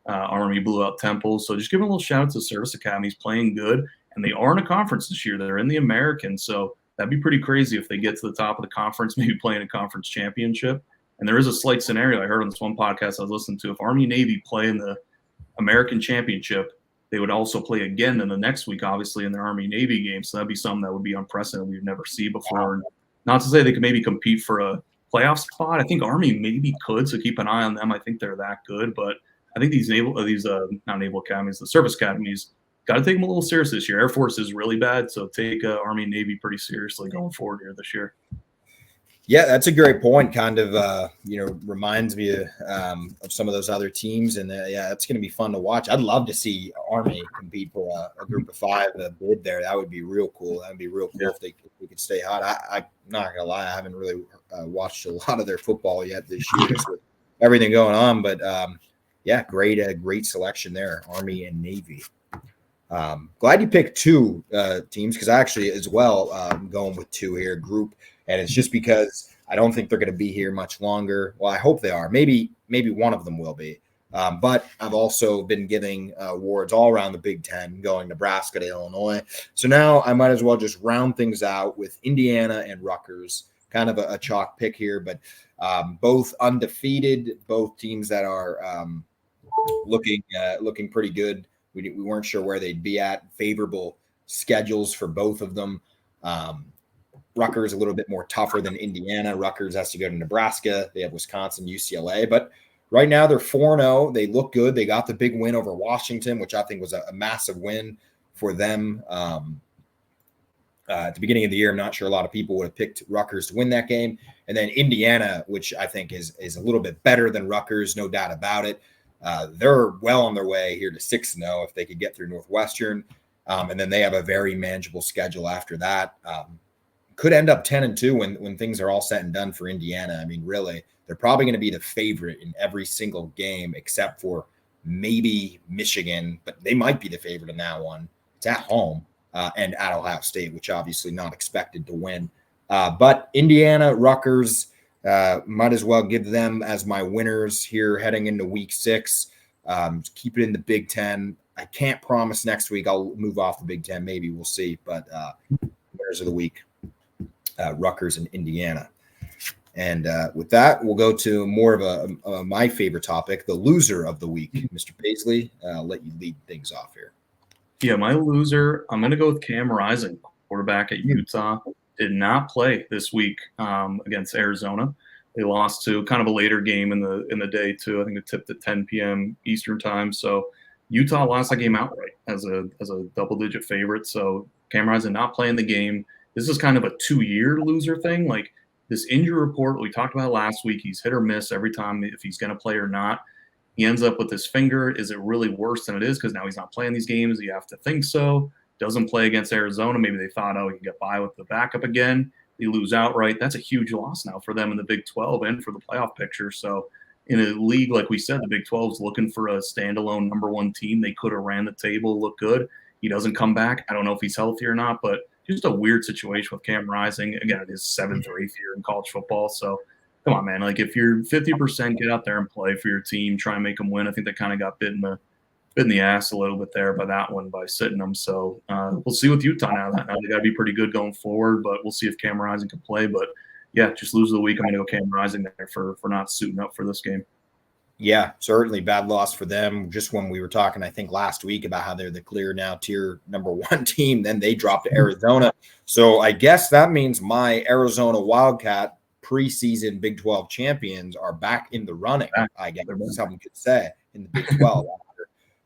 Army blew out Temple. So just giving a little shout out to service academies playing good. And they are in a conference this year. They're in the American. So that'd be pretty crazy if they get to the top of the conference, maybe playing a conference championship. And there is a slight scenario I heard on this one podcast I was listening to. If Army and Navy play in the American Championship, they would also play again in the next week, obviously, in their Army-Navy game. So that'd be something that would be unprecedented. We've never seen before. And not to say they could maybe compete for a playoff spot. I think Army maybe could, so keep an eye on them. I think they're that good. But I think these not naval academies, the service academies, got to take them a little serious this year. Air Force is really bad, so take Army and Navy pretty seriously going forward here this year. Yeah, that's a great point. Kind of, reminds me of some of those other teams, and it's going to be fun to watch. I'd love to see Army compete for a group of 5 bid there. That would be real cool. That would be real cool if we could stay hot. I'm not gonna lie, I haven't really watched a lot of their football yet this year with everything going on. But great selection there, Army and Navy. Glad you picked 2 teams because I actually as well going with 2 here group. And it's just because I don't think they're going to be here much longer. Well, I hope they are. Maybe one of them will be. But I've also been giving awards all around the Big Ten, going Nebraska to Illinois. So now I might as well just round things out with Indiana and Rutgers. Kind of a chalk pick here, but both undefeated, both teams that are looking pretty good. We weren't sure where they'd be at. Favorable schedules for both of them. Rutgers a little bit more tougher than Indiana. Rutgers has to go to Nebraska. They have Wisconsin, UCLA. But right now they're 4-0. They look good. They got the big win over Washington, which I think was a massive win for them. At the beginning of the year, I'm not sure a lot of people would have picked Rutgers to win that game. And then Indiana, which I think is a little bit better than Rutgers, no doubt about it. They're well on their way here to 6-0 if they could get through Northwestern. And then they have a very manageable schedule after that. Could end up 10-2 when things are all said and done for Indiana. I mean, really, they're probably going to be the favorite in every single game except for maybe Michigan, but they might be the favorite in that one. It's at home and at Ohio State, which obviously not expected to win. But Indiana, Rutgers, might as well give them as my winners here heading into week 6. Keep it in the Big Ten. I can't promise next week I'll move off the Big Ten. Maybe we'll see. But winners of the week, Rutgers and Indiana. And with that, we'll go to more of my favorite topic, the loser of the week. Mr. Paisley, I'll let you lead things off here. Yeah, my loser, I'm going to go with Cam Rising, quarterback at Utah. Did not play this week against Arizona. They lost to kind of a later game in the day too. I think it tipped at 10 p.m. Eastern time. So Utah lost that game outright as a double-digit favorite. So Cam Rising not playing the game. This is kind of a 2-year loser thing. Like, this injury report we talked about last week, he's hit or miss every time if he's going to play or not. He ends up with his finger. Is it really worse than it is because now he's not playing these games? You have to think so. Doesn't play against Arizona. Maybe they thought, oh, he can get by with the backup again. They lose outright. That's a huge loss now for them in the Big 12 and for the playoff picture. So in a league, like we said, the Big 12 is looking for a standalone number 1 team. They could have ran the table, look good. He doesn't come back. I don't know if he's healthy or not, but just a weird situation with Cam Rising. Again, it is 7th or 8th year in college football. So come on, man. Like, if you're 50%, get out there and play for your team. Try and make them win. I think they kind of got bit in the ass a little bit there by that one by sitting them. So we'll see with Utah now. Now they got to be pretty good going forward, but we'll see if Cam Rising can play. But yeah, just lose the week. I'm going to go Cam Rising there for not suiting up for this game. Yeah, certainly bad loss for them. Just when we were talking, I think last week about how they're the clear now tier number 1 team, then they dropped to Arizona. So I guess that means my Arizona Wildcat preseason Big 12 champions are back in the running. I guess someone could say in the Big 12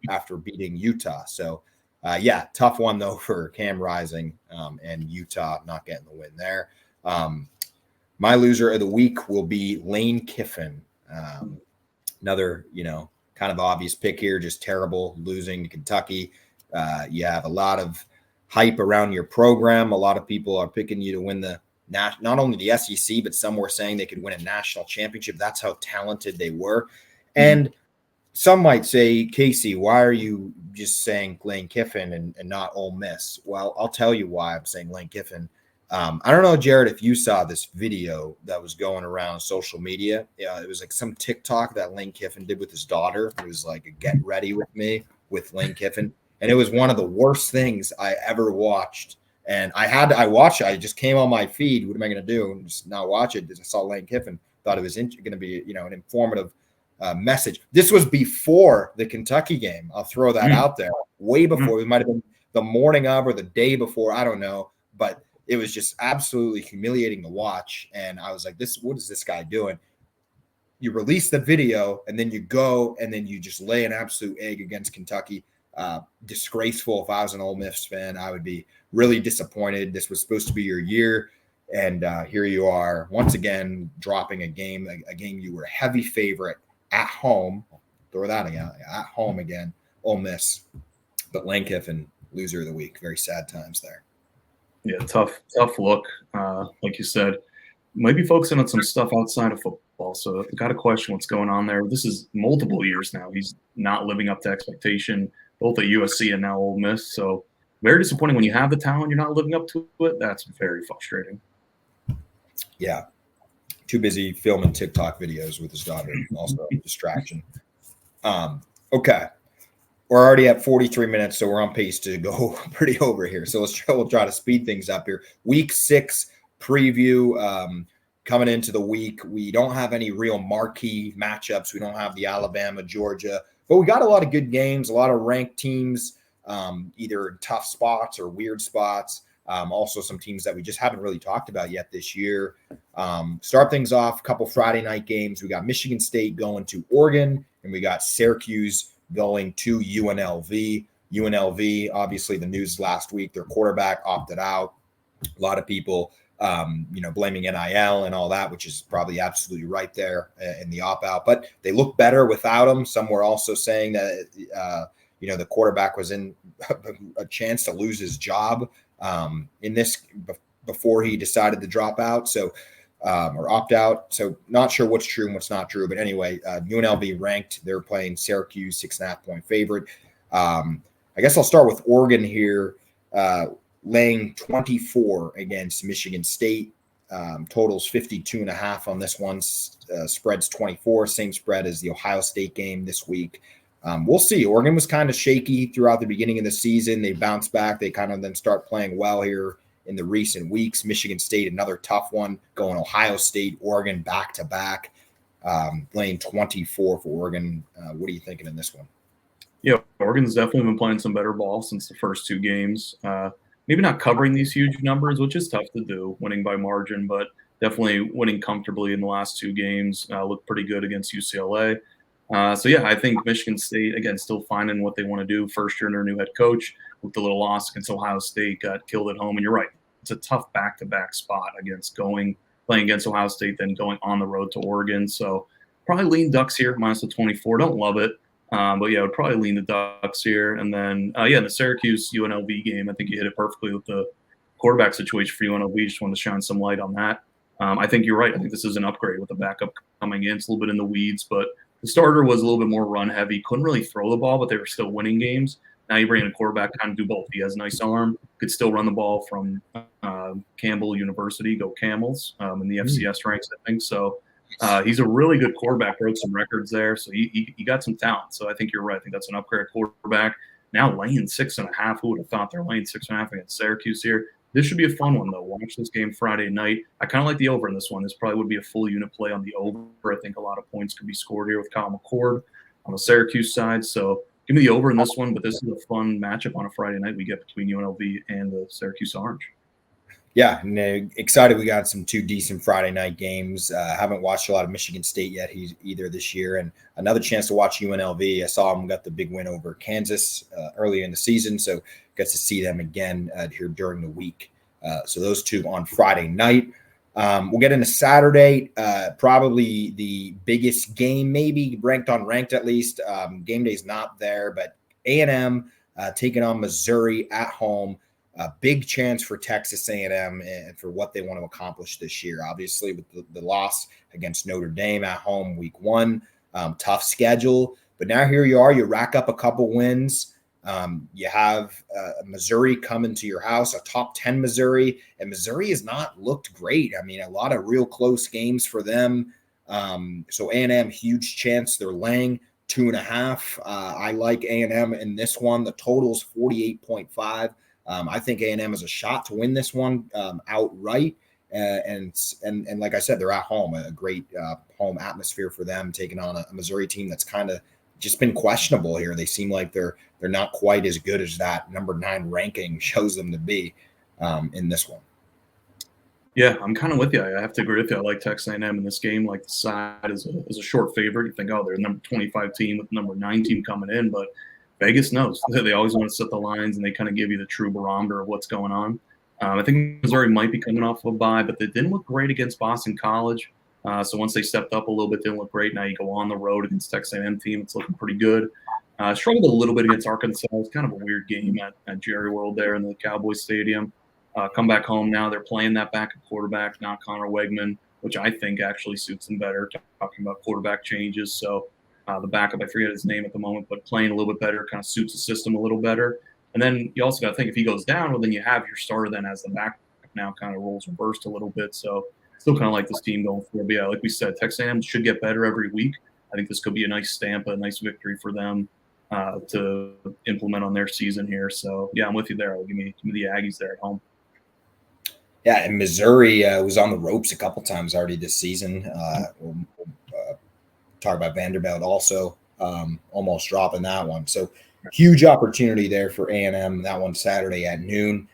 after beating Utah. So yeah, tough one though for Cam Rising and Utah not getting the win there. My loser of the week will be Lane Kiffin. Another, kind of obvious pick here, just terrible, losing to Kentucky. You have a lot of hype around your program. A lot of people are picking you to win not only the SEC, but some were saying they could win a national championship. That's how talented they were. And some might say, Casey, why are you just saying Lane Kiffin and not Ole Miss? Well, I'll tell you why I'm saying Lane Kiffin. I don't know, Jared, if you saw this video that was going around social media. Yeah, it was like some TikTok that Lane Kiffin did with his daughter. It was like a get ready with me with Lane Kiffin. And it was one of the worst things I ever watched. And I watched it. I just came on my feed. What am I going to do? And just not watch it. I saw Lane Kiffin. Thought it was going to be, an informative message. This was before the Kentucky game. I'll throw that out there. Way before. It might have been the morning of or the day before. I don't know. But it was just absolutely humiliating to watch. And I was like, what is this guy doing? You release the video and then you go and then you just lay an absolute egg against Kentucky. Disgraceful. If I was an Ole Miss fan, I would be really disappointed. This was supposed to be your year. And here you are once again, dropping a game you were a heavy favorite at home. Throw that again at home again, Ole Miss. But Lane Kiffin, loser of the week. Very sad times there. Yeah, tough look. Like you said, might be focusing on some stuff outside of football. So I've got to question what's going on there. This is multiple years now. He's not living up to expectation, both at USC and now Ole Miss. So very disappointing when you have the talent, you're not living up to it. That's very frustrating. Yeah. Too busy filming TikTok videos with his daughter. Also a distraction. Okay. We're already at 43 minutes, so we're on pace to go pretty over here. So we'll try to speed things up here. Week 6 preview coming into the week. We don't have any real marquee matchups. We don't have the Alabama, Georgia, but we got a lot of good games, a lot of ranked teams, either in tough spots or weird spots. Also some teams that we just haven't really talked about yet this year. Start things off, a couple Friday night games. We got Michigan State going to Oregon, and we got Syracuse going to UNLV. UNLV, obviously the news last week, their quarterback opted out. A lot of people, blaming NIL and all that, which is probably absolutely right there in the opt-out. But they look better without him. Some were also saying that, the quarterback was in a chance to lose his job in this before he decided to drop out. So or opt out. So not sure what's true and what's not true. But anyway, UNLV ranked. They're playing Syracuse, 6.5-point favorite. I guess I'll start with Oregon here, laying 24 against Michigan State. Totals 52.5 on this one. Spreads 24, same spread as the Ohio State game this week. We'll see. Oregon was kind of shaky throughout the beginning of the season. They bounced back. They kind of then start playing well here in the recent weeks. Michigan State, another tough one, going Ohio State, Oregon back-to-back, laying 24 for Oregon. What are you thinking in this one? Yeah, Oregon's definitely been playing some better ball since the first two games. Maybe not covering these huge numbers, which is tough to do, winning by margin, but definitely winning comfortably in the last two games. Looked pretty good against UCLA. So, yeah, I think Michigan State, again, still finding what they want to do. First year under new head coach with the little loss against Ohio State, got killed at home. And you're right, it's a tough back-to-back spot against playing against Ohio State, then going on the road to Oregon. So probably lean Ducks here, minus the 24. Don't love it. But yeah, I would probably lean the Ducks here. And then, the Syracuse UNLV game, I think you hit it perfectly with the quarterback situation for UNLV. Just wanted to shine some light on that. I think you're right. I think this is an upgrade with the backup coming in. It's a little bit in the weeds, but the starter was a little bit more run heavy. Couldn't really throw the ball, but they were still winning games. Now you bring in a quarterback to kind of do both. He has a nice arm, could still run the ball from Campbell University, go Camels, in the FCS ranks, I think. So he's a really good quarterback, broke some records there. So he got some talent. So I think you're right. I think that's an upgrade quarterback. Now laying 6.5. Who would have thought they're laying 6.5 against Syracuse here? This should be a fun one, though. Watch this game Friday night. I kind of like the over in this one. This probably would be a full unit play on the over. I think a lot of points could be scored here with Kyle McCord on the Syracuse side. So give me the over in this one, but this is a fun matchup on a Friday night we get between UNLV and the Syracuse Orange. Yeah, excited we got some two decent Friday night games. Haven't watched a lot of Michigan State yet either this year, and another chance to watch UNLV. I saw them got the big win over Kansas earlier in the season, so got to see them again here during the week. So those two on Friday night. We'll get into Saturday, probably the biggest game, maybe ranked at least. Game day's not there, but A&M taking on Missouri at home. A big chance for Texas A&M and for what they want to accomplish this year. Obviously, with the loss against Notre Dame at home week 1, tough schedule. But now here you are. You rack up a couple wins. You have Missouri coming to your house, a top 10 Missouri, and Missouri has not looked great. I mean, a lot of real close games for them. So A&M, huge chance they're laying 2.5. I like A&M in this one. The total's 48.5. I think A&M has a shot to win this one outright. And like I said, they're at home, a great home atmosphere for them, taking on a Missouri team that's kind of just been questionable here. They seem like they're not quite as good as that number 9 ranking shows them to be in this one. Yeah, I'm kind of with you. I have to agree with you. I like Texas A&M in this game. Like the side is a short favorite. You think, they're a number 25 team with number 9 team coming in, but Vegas knows. They always want to set the lines, and they kind of give you the true barometer of what's going on. I think Missouri might be coming off of a bye, but they didn't look great against Boston College. So once they stepped up a little bit, didn't look great. Now you go on the road against Texas A&M team. It's looking pretty good. Struggled a little bit against Arkansas. It's kind of a weird game at Jerry World there in the Cowboys Stadium. Come back home now. They're playing that backup quarterback, not Connor Wegman, which I think actually suits them better, talking about quarterback changes. So the backup, I forget his name at the moment, but playing a little bit better, kind of suits the system a little better. And then you also got to think if he goes down, well, then you have your starter then as the backup now kind of roles reversed a little bit. So still kind of like this team going forward. But yeah, like we said, Texas A&M should get better every week. I think this could be a nice stamp, a nice victory for them to implement on their season here. So yeah, I'm with you there. Give me the Aggies there at home. Yeah, and Missouri was on the ropes a couple times already this season. We'll talk about Vanderbilt also almost dropping that one. So huge opportunity there for A&M. That one Saturday at noon.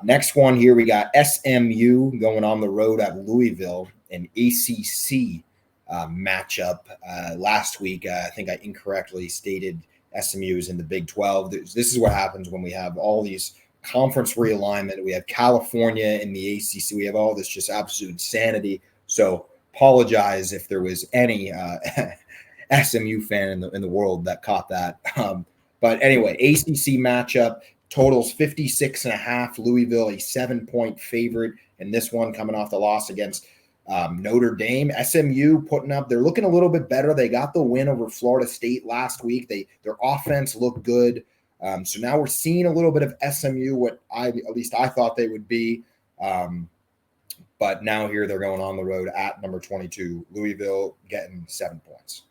Next one here, we got SMU going on the road at Louisville, an ACC matchup. Last week, I think I incorrectly stated SMU is in the Big 12. This is what happens when we have all these conference realignment. We have California in the ACC. We have all this just absolute insanity. So apologize if there was any SMU fan in the world that caught that. But anyway, ACC matchup, totals 56.5. Louisville, a 7-point favorite in this one, coming off the loss against Notre Dame. SMU putting up, they're looking a little bit better. They got the win over Florida State last week. Their offense looked good. So now we're seeing a little bit of SMU, what at least I thought they would be. But now here they're going on the road at number 22, Louisville, getting 7 points.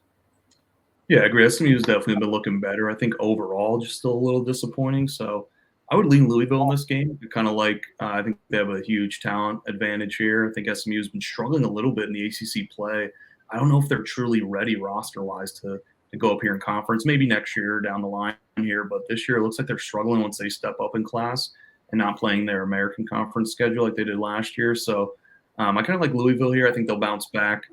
Yeah, I agree. SMU's definitely been looking better. I think overall, just still a little disappointing. So I would lean Louisville in this game. Kind of like I think they have a huge talent advantage here. I think SMU's been struggling a little bit in the ACC play. I don't know if they're truly ready roster-wise to go up here in conference. Maybe next year down the line here, but this year it looks like they're struggling once they step up in class and not playing their American Conference schedule like they did last year. So I kind of like Louisville here. I think they'll bounce back.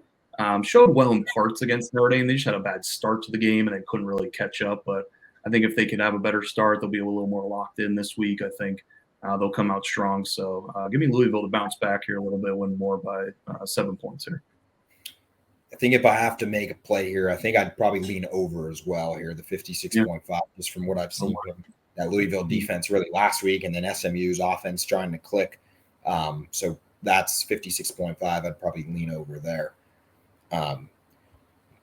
Showed well in parts against Notre Dame. They just had a bad start to the game and they couldn't really catch up. But I think if they could have a better start, they'll be a little more locked in this week. I think they'll come out strong. So give me Louisville to bounce back here a little bit, win more by 7 points here. I think if I have to make a play here, I think I'd probably lean over as well here, the 56.5, just from what I've seen from that Louisville defense really last week, and then SMU's offense trying to click. So that's 56.5. I'd probably lean over there.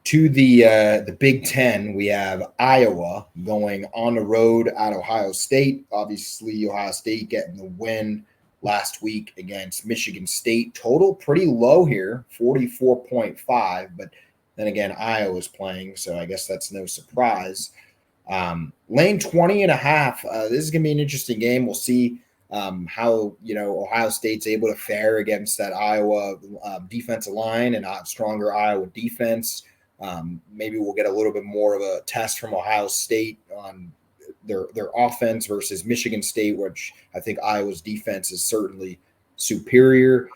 To the Big Ten, we have Iowa going on the road at Ohio State. Obviously, Ohio State getting the win last week against Michigan State. Total pretty low here, 44.5. But then again, Iowa's playing, so I guess that's no surprise. Lane 20.5. This is going to be an interesting game. We'll see how Ohio State's able to fare against that Iowa defensive line and a stronger Iowa defense. Maybe we'll get a little bit more of a test from Ohio State on their offense versus Michigan State, which I think Iowa's defense is certainly superior.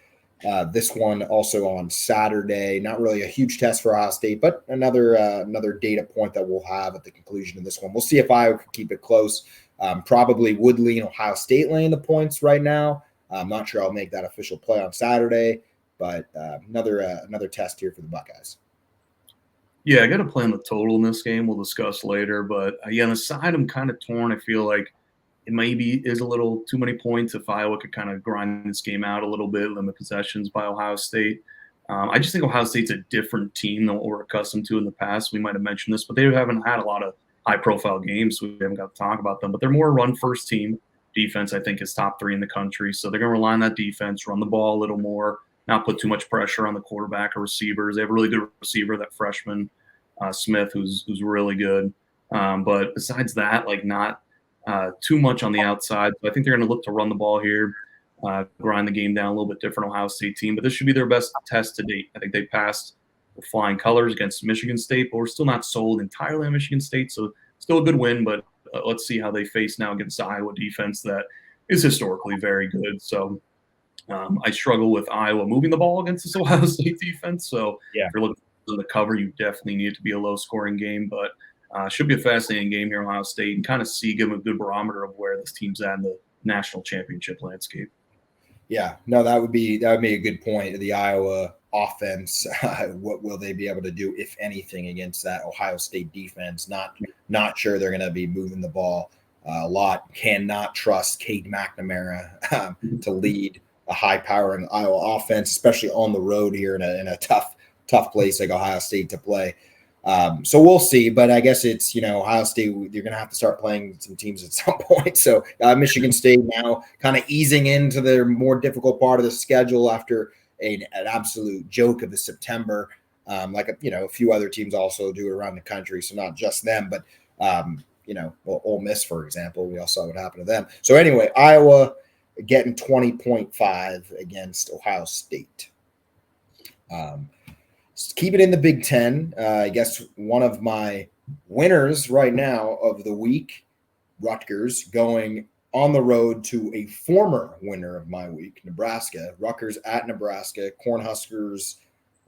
This one also on Saturday. Not really a huge test for Ohio State, but another data point that we'll have at the conclusion of this one. We'll see if Iowa can keep it close. Probably would lean Ohio State laying the points right now. I'm not sure I'll make that official play on Saturday, but another test here for the Buckeyes. Yeah, I got to play on the total in this game. We'll discuss later. But, on the side, I'm kind of torn. I feel like it maybe is a little too many points if Iowa could kind of grind this game out a little bit, limit possessions by Ohio State. I just think Ohio State's a different team than what we're accustomed to in the past. We might have mentioned this, but they haven't had a lot of high-profile games, so we haven't got to talk about them. But they're more a run-first team. Defense, I think, is top 3 in the country. So they're going to rely on that defense, run the ball a little more, not put too much pressure on the quarterback or receivers. They have a really good receiver, that freshman Smith, who's really good. But besides that, not too much on the outside. So I think they're going to look to run the ball here, grind the game down a little bit different Ohio State team. But this should be their best test to date. I think they passed with flying colors against Michigan State, but we're still not sold entirely on Michigan State. So still a good win, but let's see how they face now against the Iowa defense that is historically very good. So I struggle with Iowa moving the ball against this Ohio State defense. So if you're looking for the cover, you definitely need it to be a low-scoring game. But should be a fascinating game here in Ohio State and kind of give them a good barometer of where this team's at in the national championship landscape. Yeah, no, that would be a good point. The Iowa offense, what will they be able to do, if anything, against that Ohio State defense? Not sure they're going to be moving the ball a lot. Cannot trust Cade McNamara to lead a high-powering Iowa offense, especially on the road here in a tough place like Ohio State to play. So we'll see, but I guess it's, Ohio State, you're going to have to start playing some teams at some point. So Michigan State now kind of easing into their more difficult part of the schedule after an absolute joke of the September, a few other teams also do it around the country. So not just them, but, Ole Miss, for example, we all saw what happened to them. So anyway, Iowa getting 20.5 against Ohio State. Keep it in the Big Ten. I guess one of my winners right now of the week, Rutgers, going on the road to a former winner of my week, Nebraska. Rutgers at Nebraska. Cornhuskers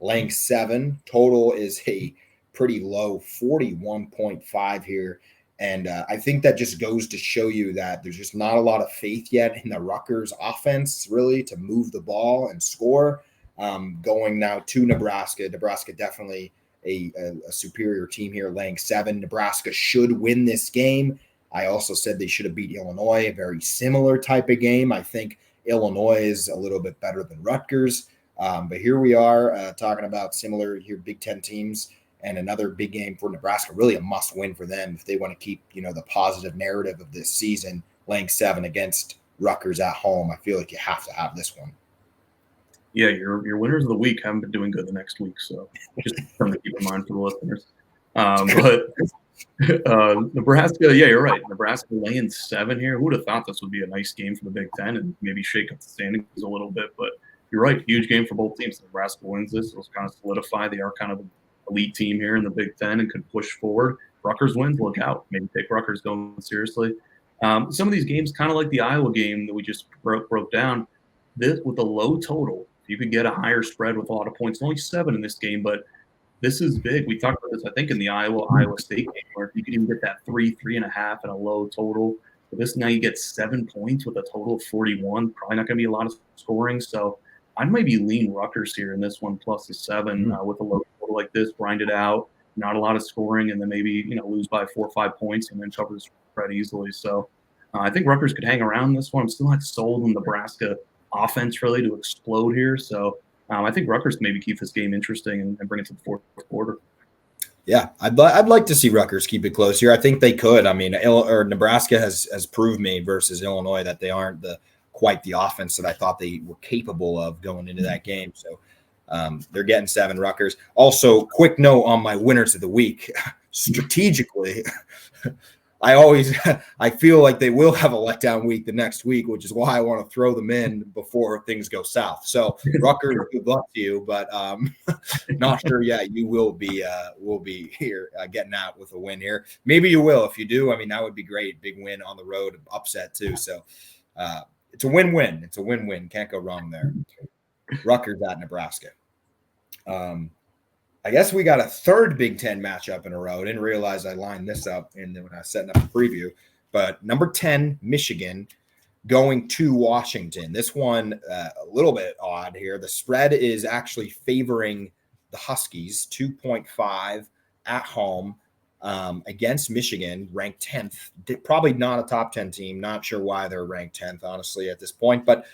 laying 7. Total is a pretty low 41.5 here. And I think that just goes to show you that there's just not a lot of faith yet in the Rutgers offense, really, to move the ball and score. Going now to Nebraska. Nebraska definitely a superior team here, laying 7. Nebraska should win this game. I also said they should have beat Illinois, a very similar type of game. I think Illinois is a little bit better than Rutgers. But here we are talking about similar here Big Ten teams, and another big game for Nebraska, really a must-win for them if they want to keep, the positive narrative of this season, laying 7 against Rutgers at home. I feel like you have to have this one. yeah, your winners of the week haven't been doing good the next week. So just something to keep in mind for the listeners. But Nebraska, yeah, you're right. Nebraska laying 7 here. Who would have thought this would be a nice game for the Big Ten and maybe shake up the standings a little bit? But you're right, huge game for both teams. Nebraska wins this, it'll kind of solidify they are kind of an elite team here in the Big Ten and could push forward. Rutgers wins, look out. Maybe take Rutgers going seriously. Some of these games, kind of like the Iowa game that we just broke down, this with a low total, you could get a higher spread with a lot of points. Only 7 in this game, but this is big. We talked about this, I think, in the Iowa State game, where you could even get that 3.5, and a low total. But this now you get 7 points with a total of 41. Probably not going to be a lot of scoring. So I'd maybe lean Rutgers here in this one plus the 7 with a low total like this. Grind it out, not a lot of scoring, and then maybe lose by 4 or 5 points and then cover the spread easily. So I think Rutgers could hang around this one. I'm still not sold on Nebraska offense really to explode here. So I think Rutgers maybe keep this game interesting and bring it to the fourth quarter. Yeah, I'd like to see Rutgers keep it close here. I think they could. I mean, Nebraska has proved me versus Illinois that they aren't quite the offense that I thought they were capable of going into that game. So they're getting 7 Rutgers. Also, quick note on my winners of the week. Strategically, I feel like they will have a letdown week the next week, which is why I want to throw them in before things go south. So Rutgers, good luck to you, but not sure. Yeah, you will be here getting out with a win here. Maybe you will. If you do, I mean, that would be great. Big win on the road, upset too. So it's a win-win. It's a win-win. Can't go wrong there. Rutgers at Nebraska. I guess we got a third Big Ten matchup in a row. I didn't realize I lined this up when I was setting up the preview. But number 10, Michigan, going to Washington. This one a little bit odd here. The spread is actually favoring the Huskies, 2.5 at home against Michigan, ranked 10th. Probably not a top 10 team. Not sure why they're ranked 10th, honestly, at this point. But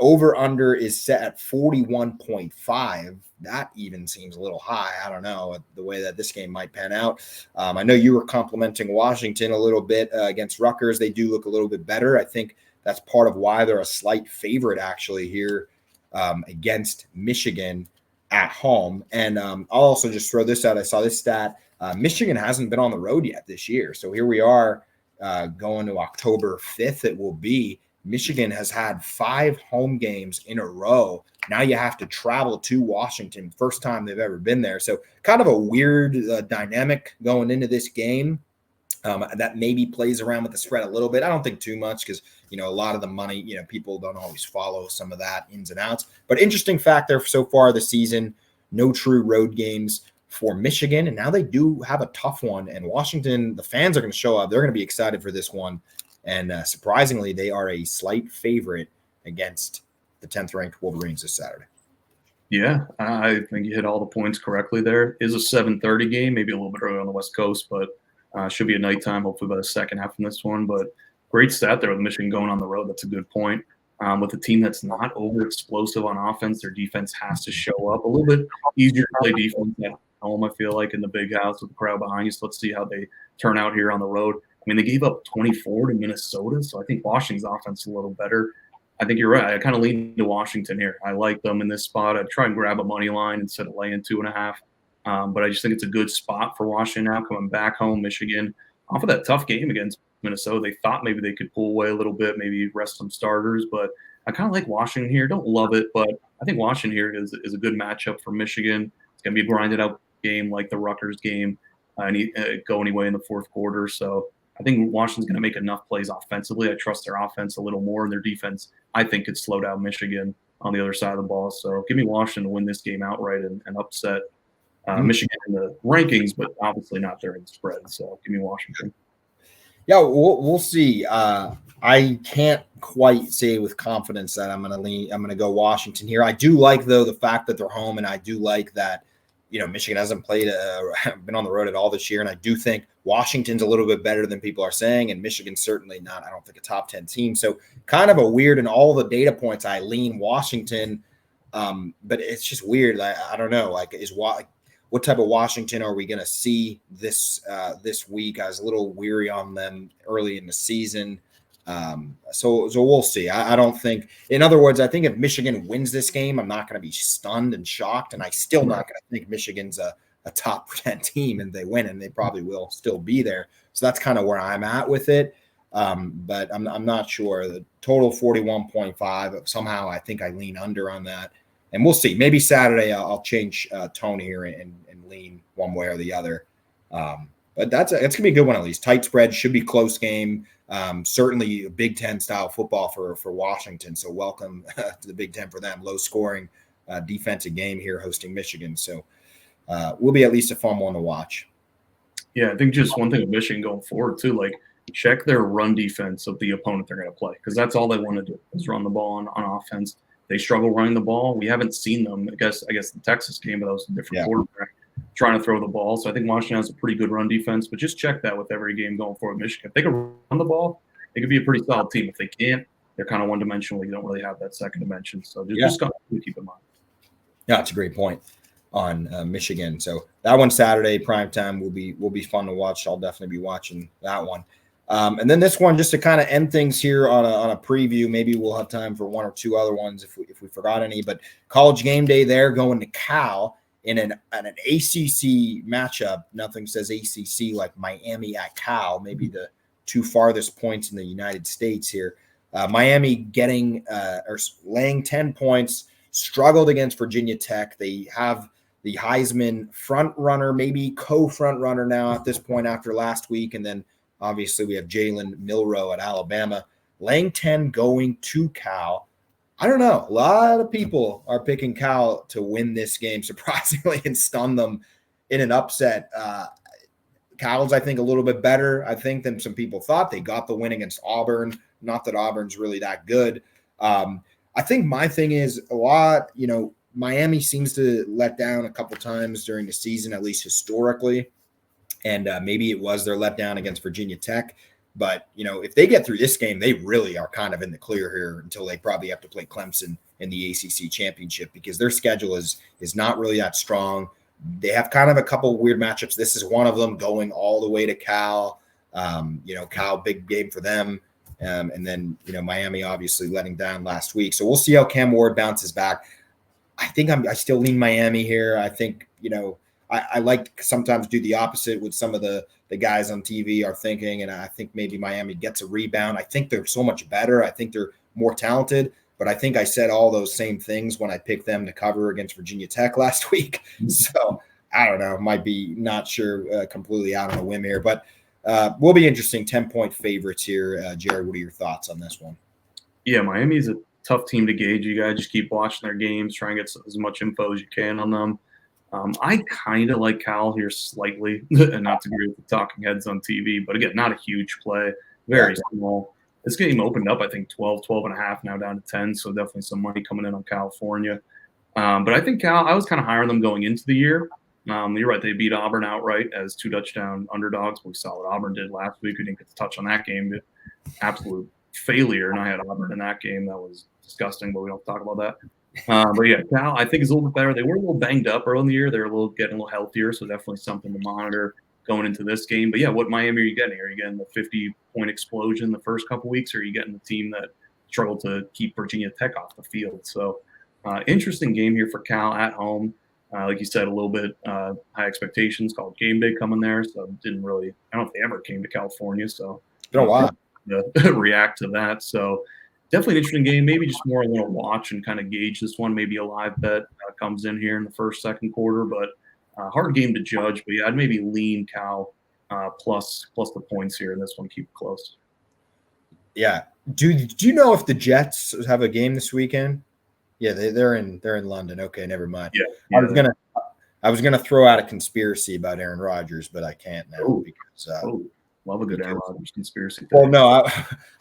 over-under is set at 41.5. That even seems a little high. I don't know the way that this game might pan out. I know you were complimenting Washington a little bit against Rutgers. They do look a little bit better. I think that's part of why they're a slight favorite actually here against Michigan at home. And I'll also just throw this out. I saw this stat. Michigan hasn't been on the road yet this year. So here we are going to October 5th. It will be. Michigan has had 5 home games in a row. Now you have to travel to Washington. First time they've ever been there. So kind of a weird dynamic going into this game that maybe plays around with the spread a little bit. I don't think too much because, a lot of the money, people don't always follow some of that ins and outs. But interesting fact there so far this season, no true road games for Michigan. And now they do have a tough one. And Washington, the fans are going to show up. They're going to be excited for this one. And surprisingly, they are a slight favorite against the 10th ranked Wolverines this Saturday. Yeah, I think you hit all the points correctly there. It is a 7:30 game, maybe a little bit early on the West Coast, but should be a nighttime, hopefully by the second half in this one. But great stat there with Michigan going on the road. That's a good point. With a team that's not over explosive on offense, their defense has to show up. A little bit easier to play defense at home, I feel like, in the big house with the crowd behind you. So let's see how they turn out here on the road. I mean, they gave up 24 to Minnesota, so I think Washington's offense is a little better. I think you're right. I kind of lean to Washington here. I like them in this spot. I'd try and grab a money line instead of laying 2.5. But I just think it's a good spot for Washington now coming back home, Michigan. Off of that tough game against Minnesota, they thought maybe they could pull away a little bit, maybe rest some starters. But I kind of like Washington here. Don't love it, but I think Washington here is a good matchup for Michigan. It's going to be a grinded out game like the Rutgers game. Go anyway in the fourth quarter. So I think Washington's going to make enough plays offensively. I trust their offense a little more, and their defense, I think, could slow down Michigan on the other side of the ball. So give me Washington to win this game outright and upset Michigan in the rankings, but obviously not during the spread. So give me Washington. Yeah, we'll see. I can't quite say with confidence that I'm going to go Washington here. I do like, though, the fact that they're home, and I do like that Michigan hasn't been on the road at all this year. And I do think Washington's a little bit better than people are saying. And Michigan's certainly not, I don't think, a top 10 team. So kind of a weird, and all the data points, I lean Washington. But it's just weird. I don't know. What type of Washington are we going to see this week? I was a little weary on them early in the season. So we'll see. I don't think, in other words, I think if Michigan wins this game, I'm not going to be stunned and shocked, and I still not going to think Michigan's a top 10 team, and they win, and they probably will still be there. So that's kind of where I'm at with it. But I'm not sure. The total 41.5. Somehow I think I lean under on that, and we'll see. Maybe Saturday I'll change tone here and lean one way or the other. But it's gonna be a good one at least. Tight spread, should be close game. Certainly a Big Ten style football for Washington. So welcome to the Big Ten for them. Low scoring defensive game here hosting Michigan. So will be at least a fun one to watch. Yeah, I think just one thing with Michigan going forward too, like check their run defense of the opponent they're going to play, because that's all they want to do is run the ball on offense. They struggle running the ball. We haven't seen them. I guess the Texas game, but that was a different quarterback trying to throw the ball. So I think Washington has a pretty good run defense, but just check that with every game going forward. Michigan, if they can run the ball, they could be a pretty solid team. If they can't, they're kind of one-dimensional. You don't really have that second dimension. So just got to keep in mind. Yeah, that's a great point on Michigan. So that one Saturday primetime will be fun to watch. I'll definitely be watching that one. And then this one, just to kind of end things here on a preview. Maybe we'll have time for one or two other ones if we forgot any. But College Game Day there, going to Cal in an ACC matchup. Nothing says ACC like Miami at Cal. Maybe the two farthest points in the United States here. Miami getting or laying 10 points. Struggled against Virginia Tech. They have the Heisman front runner, maybe co-front runner now at this point after last week, and then obviously we have Jalen Milroe at Alabama. Laying 10 going to Cal. I don't know. A lot of people are picking Cal to win this game, surprisingly, and stun them in an upset. Cal's, I think, a little bit better, I think, than some people thought. They got the win against Auburn. Not that Auburn's really that good. I think my thing is a lot, Miami seems to let down a couple times during the season, at least historically. And maybe it was their letdown against Virginia Tech. But, if they get through this game, they really are kind of in the clear here until they probably have to play Clemson in the ACC championship, because their schedule is not really that strong. They have kind of a couple weird matchups. This is one of them, going all the way to Cal. Cal, big game for them. And then, Miami obviously letting down last week. So we'll see how Cam Ward bounces back. I think I still lean Miami here. I think, I like to sometimes do the opposite with some of the guys on TV are thinking, and I think maybe Miami gets a rebound. I think they're so much better. I think they're more talented, but I think I said all those same things when I picked them to cover against Virginia Tech last week. So I don't know, might be not sure, completely out on a whim here, but will be interesting. 10-point favorites here. Jared, what are your thoughts on this one? Yeah, Miami's a tough team to gauge. You got to just keep watching their games, try and get as much info as you can on them. I kind of like Cal here slightly, and not to agree with the talking heads on TV, but again, not a huge play, very small. This game opened up, I think, 12.5, now down to 10, so definitely some money coming in on California. But I think Cal, I was kind of higher on them going into the year. You're right, they beat Auburn outright as 2 touchdown underdogs. We saw what Auburn did last week. We didn't get to touch on that game. Absolute failure, and I had Auburn in that game. That was disgusting, but we don't talk about that. But yeah, Cal, I think, is a little bit better. They were a little banged up early in the year. They're getting a little healthier, so definitely something to monitor going into this game. But yeah, what Miami are you getting? Are you getting the 50-point explosion the first couple weeks, or are you getting the team that struggled to keep Virginia Tech off the field? So interesting game here for Cal at home. Like you said, a little bit high expectations. Called Game Day coming there, so didn't really. I don't know if they ever came to California, so it's been a while to react to that. So definitely an interesting game. Maybe just more I want to watch and kind of gauge this one. Maybe a live bet comes in here in the first, second quarter, but hard game to judge. But yeah, I'd maybe lean Cal plus the points here in this one. Keep it close. Yeah. Do you know if the Jets have a game this weekend? Yeah, they're in London. Okay, never mind. Yeah. I was gonna throw out a conspiracy about Aaron Rodgers, but I can't now because love a good Aaron Rodgers conspiracy. Well, no,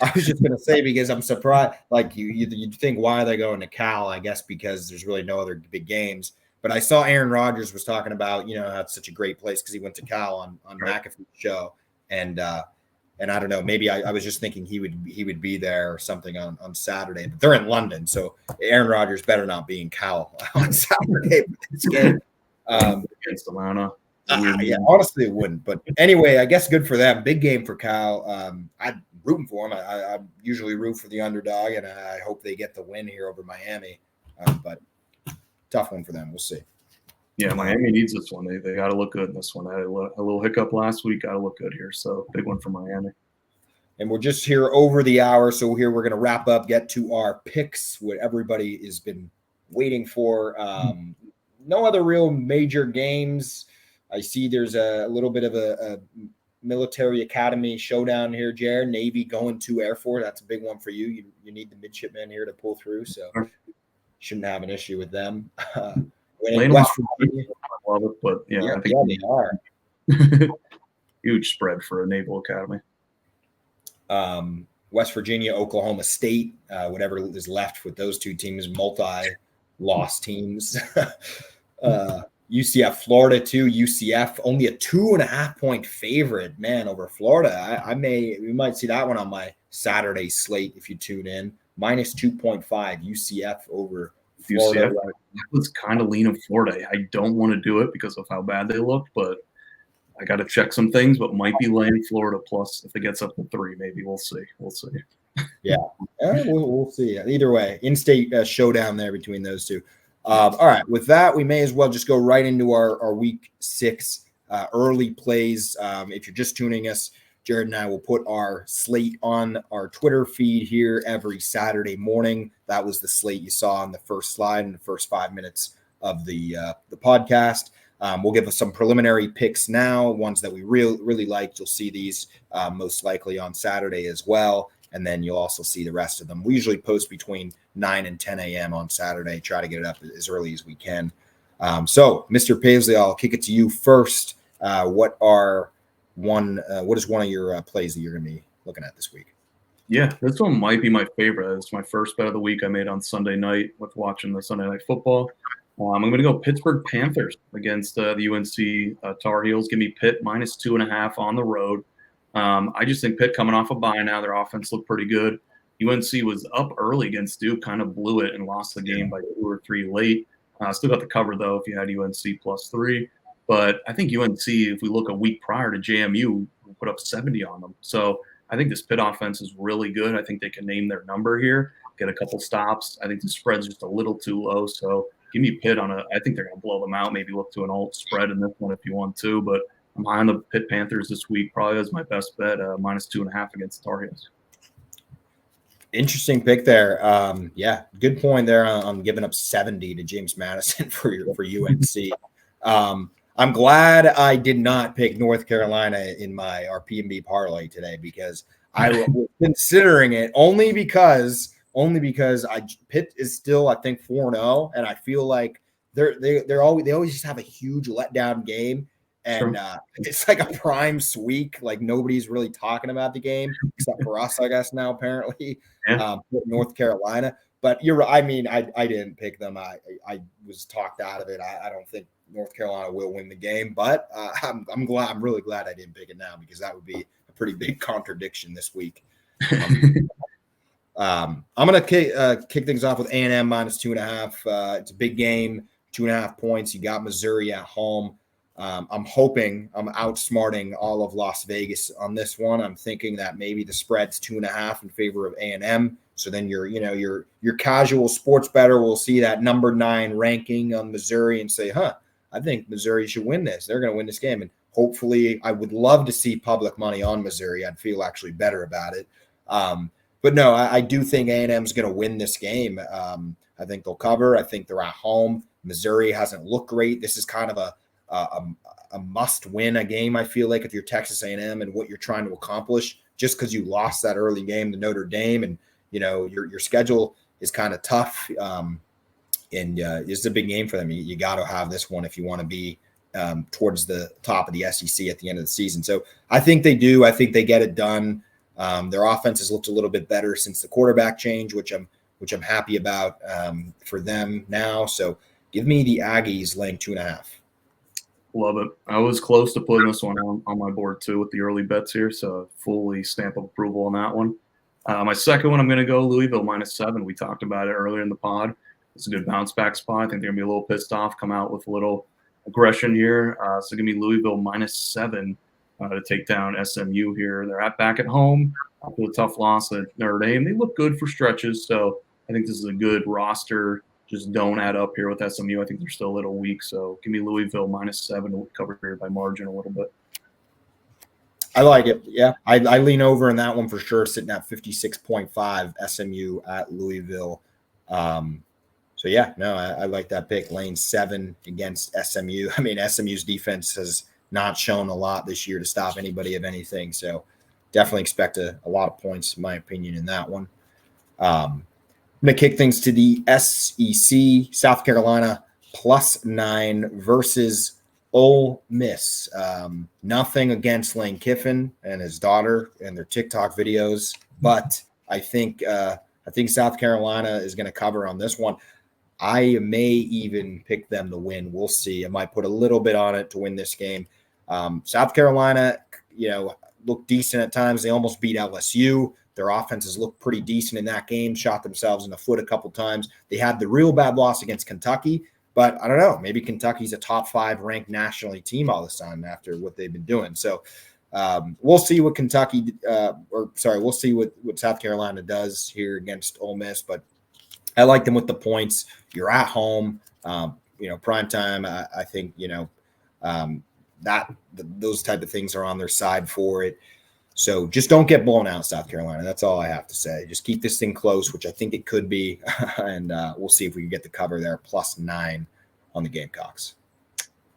I was just gonna say, because I'm surprised. Like you'd think, why are they going to Cal? I guess because there's really no other big games. But I saw Aaron Rodgers was talking about that's such a great place because he went to Cal on McAfee's show, and I don't know, maybe I was just thinking he would be there or something on Saturday, but they're in London, so Aaron Rodgers better not be in Cal on Saturday for this game. Against Atlanta. Yeah, honestly, it wouldn't. But anyway, I guess good for them. Big game for Cal. I'm rooting for them. I usually root for the underdog, and I hope they get the win here over Miami. But tough one for them. We'll see. Yeah, Miami needs this one. They got to look good in this one. I had a little hiccup last week. Got to look good here. So big one for Miami. And we're just here over the hour. So here we're going to wrap up, get to our picks, what everybody has been waiting for. No other real major games. I see there's a little bit of a military academy showdown here, Jared. Navy going to Air Force. That's a big one for you. You need the midshipmen here to pull through. So shouldn't have an issue with them. West Virginia. I love it, but yeah, I think they are. Huge spread for a naval academy. West Virginia, Oklahoma State, whatever is left with those two teams, multi-loss teams. UCF, Florida too. UCF only a 2.5-point favorite, man, over Florida. We might see that one on my Saturday slate if you tune in. Minus 2.5 UCF over Florida. UCF, I was kind of leaning Florida. I don't want to do it because of how bad they look, but I got to check some things, but might be laying Florida plus if it gets up to 3, maybe we'll see. Yeah, we'll see. Either way, in-state showdown there between those two. All right, with that, we may as well just go right into our week 6 early plays. If you're just tuning us, Jared and I will put our slate on our Twitter feed here every Saturday morning. That was the slate you saw on the first slide in the first 5 minutes of the podcast. We'll give us some preliminary picks now, ones that we really liked. You'll see these most likely on Saturday as well, and then you'll also see the rest of them. We usually post between 9 and 10 a.m. on Saturday, try to get it up as early as we can. So, Mr. Paisley, I'll kick it to you first. What is one of your plays that you're going to be looking at this week? Yeah, this one might be my favorite. It's my first bet of the week I made on Sunday night with watching the Sunday Night Football. I'm going to go Pittsburgh Panthers against the UNC Tar Heels. Give me Pitt minus 2.5 on the road. I just think Pitt coming off a bye now, their offense looked pretty good. UNC was up early against Duke, kind of blew it and lost the game by 2 or 3 late. Still got the cover, though, if you had UNC plus 3. But I think UNC, if we look a week prior to JMU, we put up 70 on them. So I think this Pitt offense is really good. I think they can name their number here, get a couple stops. I think the spread's just a little too low. So give me Pitt I think they're going to blow them out. Maybe look to an alt spread in this one if you want to. But I'm high on the Pitt Panthers this week. Probably as my best bet, minus 2.5 against the Tar Heels. Interesting pick there. Yeah, good point there on giving up 70 to James Madison for UNC. I'm glad I did not pick North Carolina in my RP&B parlay today because I was considering it only because Pitt is still, I think, 4-0, and I feel like they always just have a huge letdown game, and it's like a prime sweep. Like nobody's really talking about the game except for us, I guess now apparently. North Carolina, but you're right. I mean, I didn't pick them. I was talked out of it. I don't think North Carolina will win the game, but I'm really glad I didn't pick it now because that would be a pretty big contradiction this week. I'm going to kick things off with A&M minus 2.5. It's a big game, 2.5 points. You got Missouri at home. I'm hoping I'm outsmarting all of Las Vegas on this one. I'm thinking that maybe the spread's 2.5 in favor of A&M. So then your casual sports bettor will see that number 9 ranking on Missouri and say, I think Missouri should win this. They're going to win this game. And hopefully I would love to see public money on Missouri. I'd feel actually better about it. But no, I do think A&M is going to win this game. I think they'll cover. I think they're at home. Missouri hasn't looked great. This is kind of a must-win a game, I feel like, if you're Texas A&M and what you're trying to accomplish, just because you lost that early game to Notre Dame and, your schedule is kind of tough. And it's a big game for them. You got to have this one if you want to be towards the top of the SEC at the end of the season. So I think they do. I think they get it done. Their offense has looked a little bit better since the quarterback change, which I'm happy about for them now. So give me the Aggies laying 2.5. Love it. I was close to putting this one on my board too with the early bets here, so fully stamp of approval on that one. My second one, I'm going to go Louisville minus 7. We talked about it earlier in the pod. It's a good bounce back spot. I think they're going to be a little pissed off, come out with a little aggression here. So give me Louisville -7 to take down SMU here. They're back at home after the tough loss at Notre Dame. They look good for stretches, so I think this is a good roster. Just don't add up here with SMU. I think they're still a little weak, so give me Louisville -7 to cover here by margin a little bit. I like it. Yeah, I lean over in that one for sure, sitting at 56.5 SMU at Louisville. So, yeah, no, I like that pick. Lane 7 against SMU. I mean, SMU's defense has not shown a lot this year to stop anybody of anything. So, definitely expect a lot of points, in my opinion, in that one. I'm going to kick things to the SEC, South Carolina +9 versus Ole Miss. Nothing against Lane Kiffin and his daughter and their TikTok videos, but I think South Carolina is going to cover on this one. I may even pick them to win. We'll see. I might put a little bit on it to win this game. South Carolina, looked decent at times. They almost beat LSU. Their offenses looked pretty decent in that game, shot themselves in the foot a couple times. They had the real bad loss against Kentucky, but I don't know. Maybe Kentucky's a top 5 ranked nationally team all of a sudden after what they've been doing. So we'll see what we'll see what South Carolina does here against Ole Miss, but I like them with the points. You're at home, prime time. I think, those type of things are on their side for it. So just don't get blown out, South Carolina. That's all I have to say. Just keep this thing close, which I think it could be. And we'll see if we can get the cover there, +9 on the Gamecocks.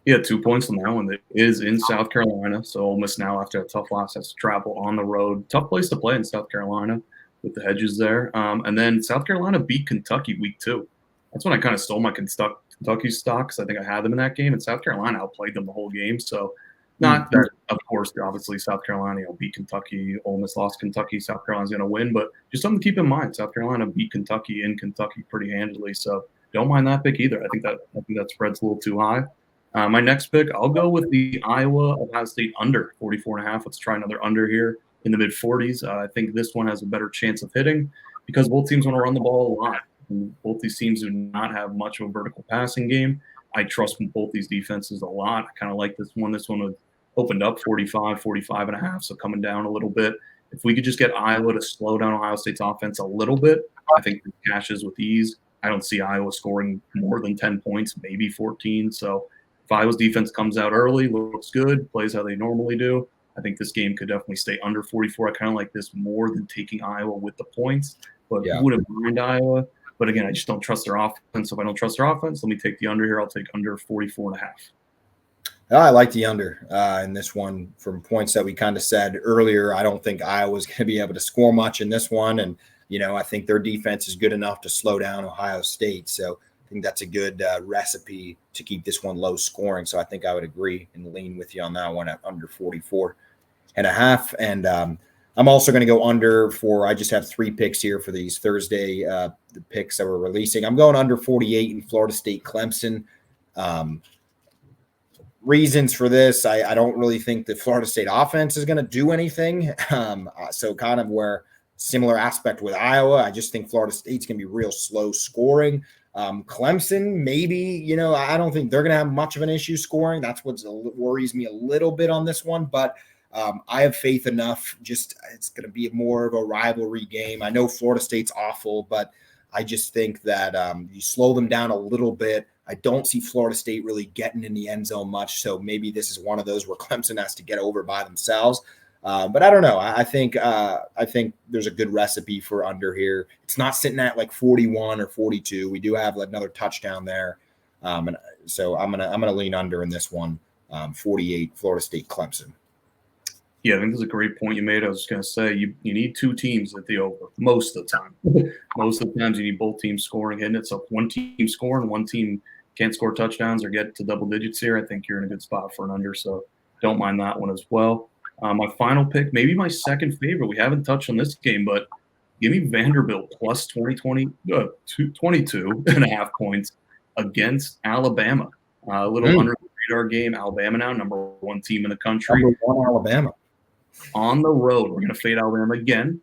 Yeah, 2 points on that one. It is in South Carolina. So Ole Miss now, after a tough loss, has to travel on the road. Tough place to play in South Carolina with the hedges there. And then South Carolina beat Kentucky week 2. That's when I kind of stole my Kentucky stocks. I think I had them in that game, and South Carolina outplayed them the whole game. So not that, of course, obviously South Carolina beat Kentucky. Ole Miss lost Kentucky. South Carolina's going to win, but just something to keep in mind. South Carolina beat Kentucky in Kentucky pretty handily, so don't mind that pick either. I think that spread's a little too high. My next pick, I'll go with the Ohio State under 44.5. Let's try another under here in the mid-40s. I think this one has a better chance of hitting because both teams want to run the ball a lot. And both these teams do not have much of a vertical passing game. I trust both these defenses a lot. I kind of like this one. This one was opened up 45.5, so coming down a little bit. If we could just get Iowa to slow down Ohio State's offense a little bit, I think it cashes with ease. I don't see Iowa scoring more than 10 points, maybe 14. So if Iowa's defense comes out early, looks good, plays how they normally do, I think this game could definitely stay under 44. I kind of like this more than taking Iowa with the points, but wouldn't mind Iowa. But again, I just don't trust their offense. So if I don't trust their offense, let me take the under here. I'll take under 44.5. I like the under in this one from points that we kind of said earlier. I don't think Iowa's going to be able to score much in this one. And, I think their defense is good enough to slow down Ohio State. So I think that's a good recipe to keep this one low scoring. So I think I would agree and lean with you on that one at under 44.5. And I'm also going to go under I just have 3 picks here for these Thursday the picks that we're releasing. I'm going under 48 in Florida State Clemson. Reasons for this, I don't really think the Florida State offense is going to do anything. So kind of where similar aspect with Iowa, I just think Florida State's going to be real slow scoring. Clemson, maybe, I don't think they're going to have much of an issue scoring. That's what worries me a little bit on this one, but I have faith enough. Just it's going to be more of a rivalry game. I know Florida State's awful, but I just think that you slow them down a little bit. I don't see Florida State really getting in the end zone much, so maybe this is one of those where Clemson has to get over by themselves. But I don't know. I think there's a good recipe for under here. It's not sitting at like 41 or 42. We do have another touchdown there, and so I'm gonna lean under in this one. 48 Florida State Clemson. Yeah, I think that's a great point you made. I was just going to say you need 2 teams at the over most of the time. Most of the times you need both teams scoring, hitting it. So if one team scoring, one team can't score touchdowns or get to double digits here, I think you're in a good spot for an under. So don't mind that one as well. My final pick, maybe my second favorite. We haven't touched on this game, but give me Vanderbilt plus 22.5 points against Alabama. A little under the radar game. Alabama now, number 1 team in the country. Number 1 Alabama. On the road, we're going to fade Alabama again.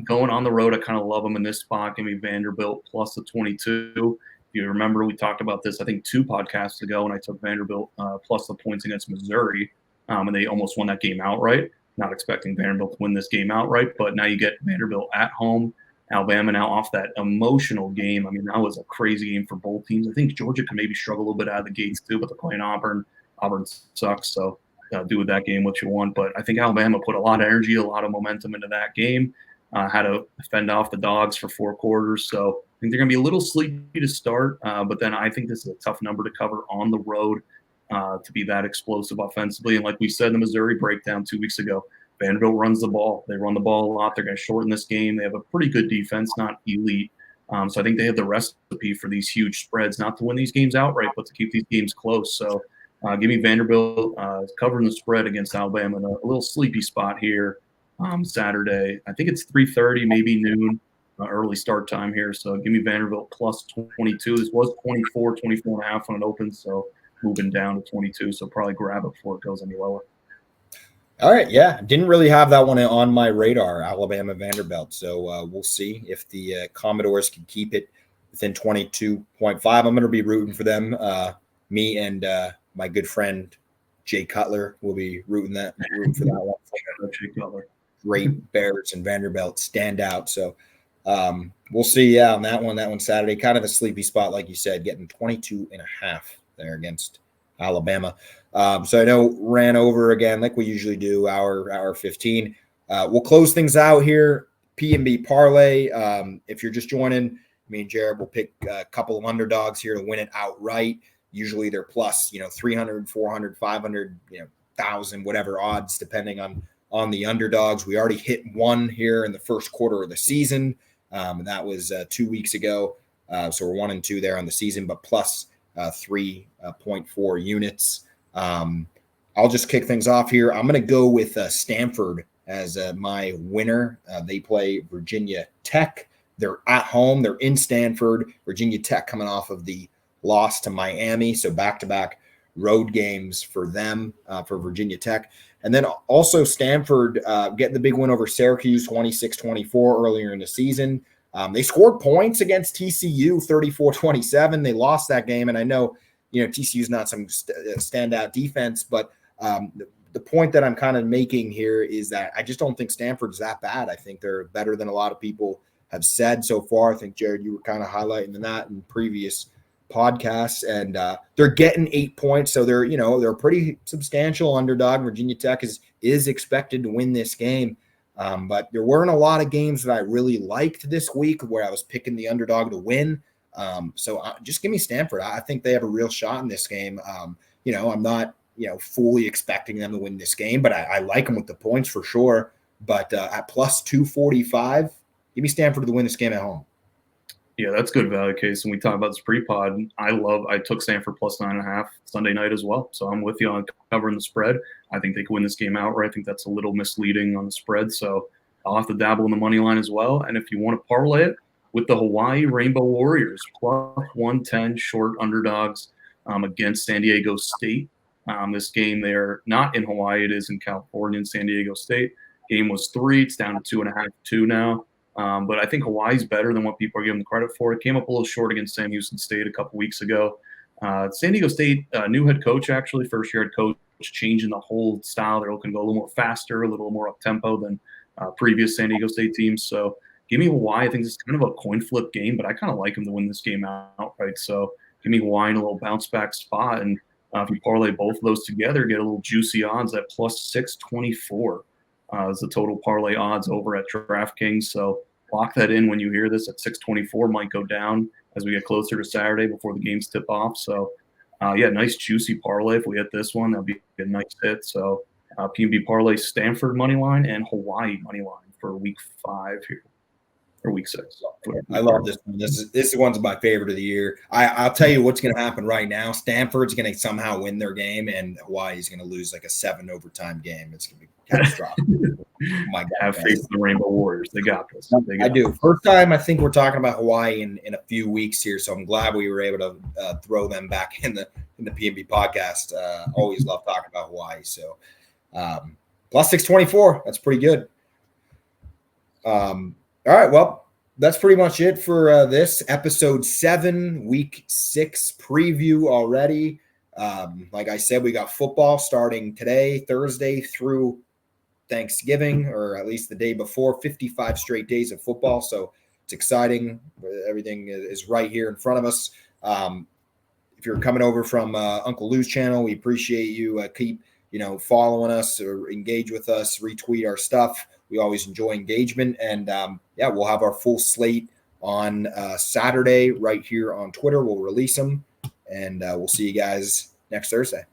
Going on the road, I kind of love them in this spot. Give me Vanderbilt plus the 22. If you remember, we talked about this, I think 2 podcasts ago when I took Vanderbilt plus the points against Missouri, and they almost won that game outright. Not expecting Vanderbilt to win this game outright, but now you get Vanderbilt at home. Alabama now off that emotional game. I mean, that was a crazy game for both teams. I think Georgia could maybe struggle a little bit out of the gates too, but they're playing Auburn. Auburn sucks, so do with that game what you want. But I think Alabama put a lot of energy, a lot of momentum into that game. Had to fend off the dogs for 4 quarters. So I think they're going to be a little sleepy to start, but then I think this is a tough number to cover on the road to be that explosive offensively. And like we said in the Missouri breakdown 2 weeks ago, Vanderbilt runs the ball. They run the ball a lot. They're going to shorten this game. They have a pretty good defense, not elite. So I think they have the recipe for these huge spreads, not to win these games outright, but to keep these games close. So give me Vanderbilt covering the spread against Alabama in a little sleepy spot here Saturday. I think it's 3:30, maybe noon, early start time here. So give me Vanderbilt plus 22. This was 24 and a half when it opened, so moving down to 22. So probably grab it before it goes any lower. All right, yeah, didn't really have that one on my radar, Alabama Vanderbilt. So we'll see if the Commodores can keep it within 22.5. I'm going to be rooting for them. Me and my good friend Jay Cutler will be rooting for that one. Jay Cutler. Great Bears and Vanderbilt stand out. So we'll see. Yeah, on that one Saturday, kind of a sleepy spot, like you said, getting 22.5 there against Alabama. So I know ran over again, like we usually do, hour 15. We'll close things out here. P&B parlay. If you're just joining, me and Jared will pick a couple of underdogs here to win it outright. Usually they're plus, 300, 400, 500, 1,000, whatever odds, depending on the underdogs. We already hit one here in the first quarter of the season. That was 2 weeks ago. So we're 1-2 there on the season, but plus 3.4 units. I'll just kick things off here. I'm going to go with Stanford as my winner. They play Virginia Tech. They're at home. They're in Stanford. Virginia Tech coming off of the loss to Miami. So back-to-back road games for them, for Virginia Tech. And then also Stanford getting the big win over Syracuse 26-24 earlier in the season. They scored points against TCU 34-27. They lost that game. And I know, TCU's not some standout defense, but the point that I'm kind of making here is that I just don't think Stanford's that bad. I think they're better than a lot of people have said so far. I think, Jared, you were kind of highlighting that in previous podcasts, and they're getting 8 points. So they're a pretty substantial underdog. Virginia Tech is expected to win this game. But there weren't a lot of games that I really liked this week where I was picking the underdog to win. So just give me Stanford. I think they have a real shot in this game. I'm not, fully expecting them to win this game, but I like them with the points for sure. But at plus 245, give me Stanford to win this game at home. Yeah, that's good value case. And we talked about this pre-pod. I took Stanford plus 9.5 Sunday night as well. So I'm with you on covering the spread. I think they could win this game outright. I think that's a little misleading on the spread. So I'll have to dabble in the money line as well. And if you want to parlay it with the Hawaii Rainbow Warriors, plus 110 short underdogs against San Diego State. This game, they're not in Hawaii. It is in California and San Diego State. Game was 3. It's down to 2.5, 2 now. But I think Hawaii's better than what people are giving them credit for. It came up a little short against Sam Houston State a couple weeks ago. San Diego State, new head coach, actually, first-year head coach, changing the whole style. They're looking to go a little more faster, a little more up-tempo than previous San Diego State teams. So give me Hawaii. I think this is kind of a coin flip game, but I kind of like them to win this game outright. So give me Hawaii in a little bounce-back spot. And if you parlay both of those together, get a little juicy odds at plus 624 is the total parlay odds over at DraftKings. So lock that in when you hear this at 624. Might go down as we get closer to Saturday before the games tip off. So, nice juicy parlay. If we hit this one, that'll be a nice hit. So, P&B parlay Stanford money line and Hawaii money line for week 5 here. Or week 6. I love this one. This one's my favorite of the year. I'll tell you what's going to happen right now. Stanford's going to somehow win their game, and Hawaii's going to lose like a 7 overtime game. It's going to be catastrophic. My God, have faith in the Rainbow Warriors. They got this. I do. First time I think we're talking about Hawaii in a few weeks here, so I'm glad we were able to throw them back in the P&B podcast. Always love talking about Hawaii. So plus 624. That's pretty good. All right, well, that's pretty much it for this episode 7, week 6 preview already. Like I said, we got football starting today, Thursday through Thanksgiving, or at least the day before, 55 straight days of football. So it's exciting. Everything is right here in front of us. If you're coming over from Uncle Lou's channel, we appreciate you. Keep following us or engage with us, retweet our stuff. We always enjoy engagement. And we'll have our full slate on Saturday right here on Twitter. We'll release them, and we'll see you guys next Thursday.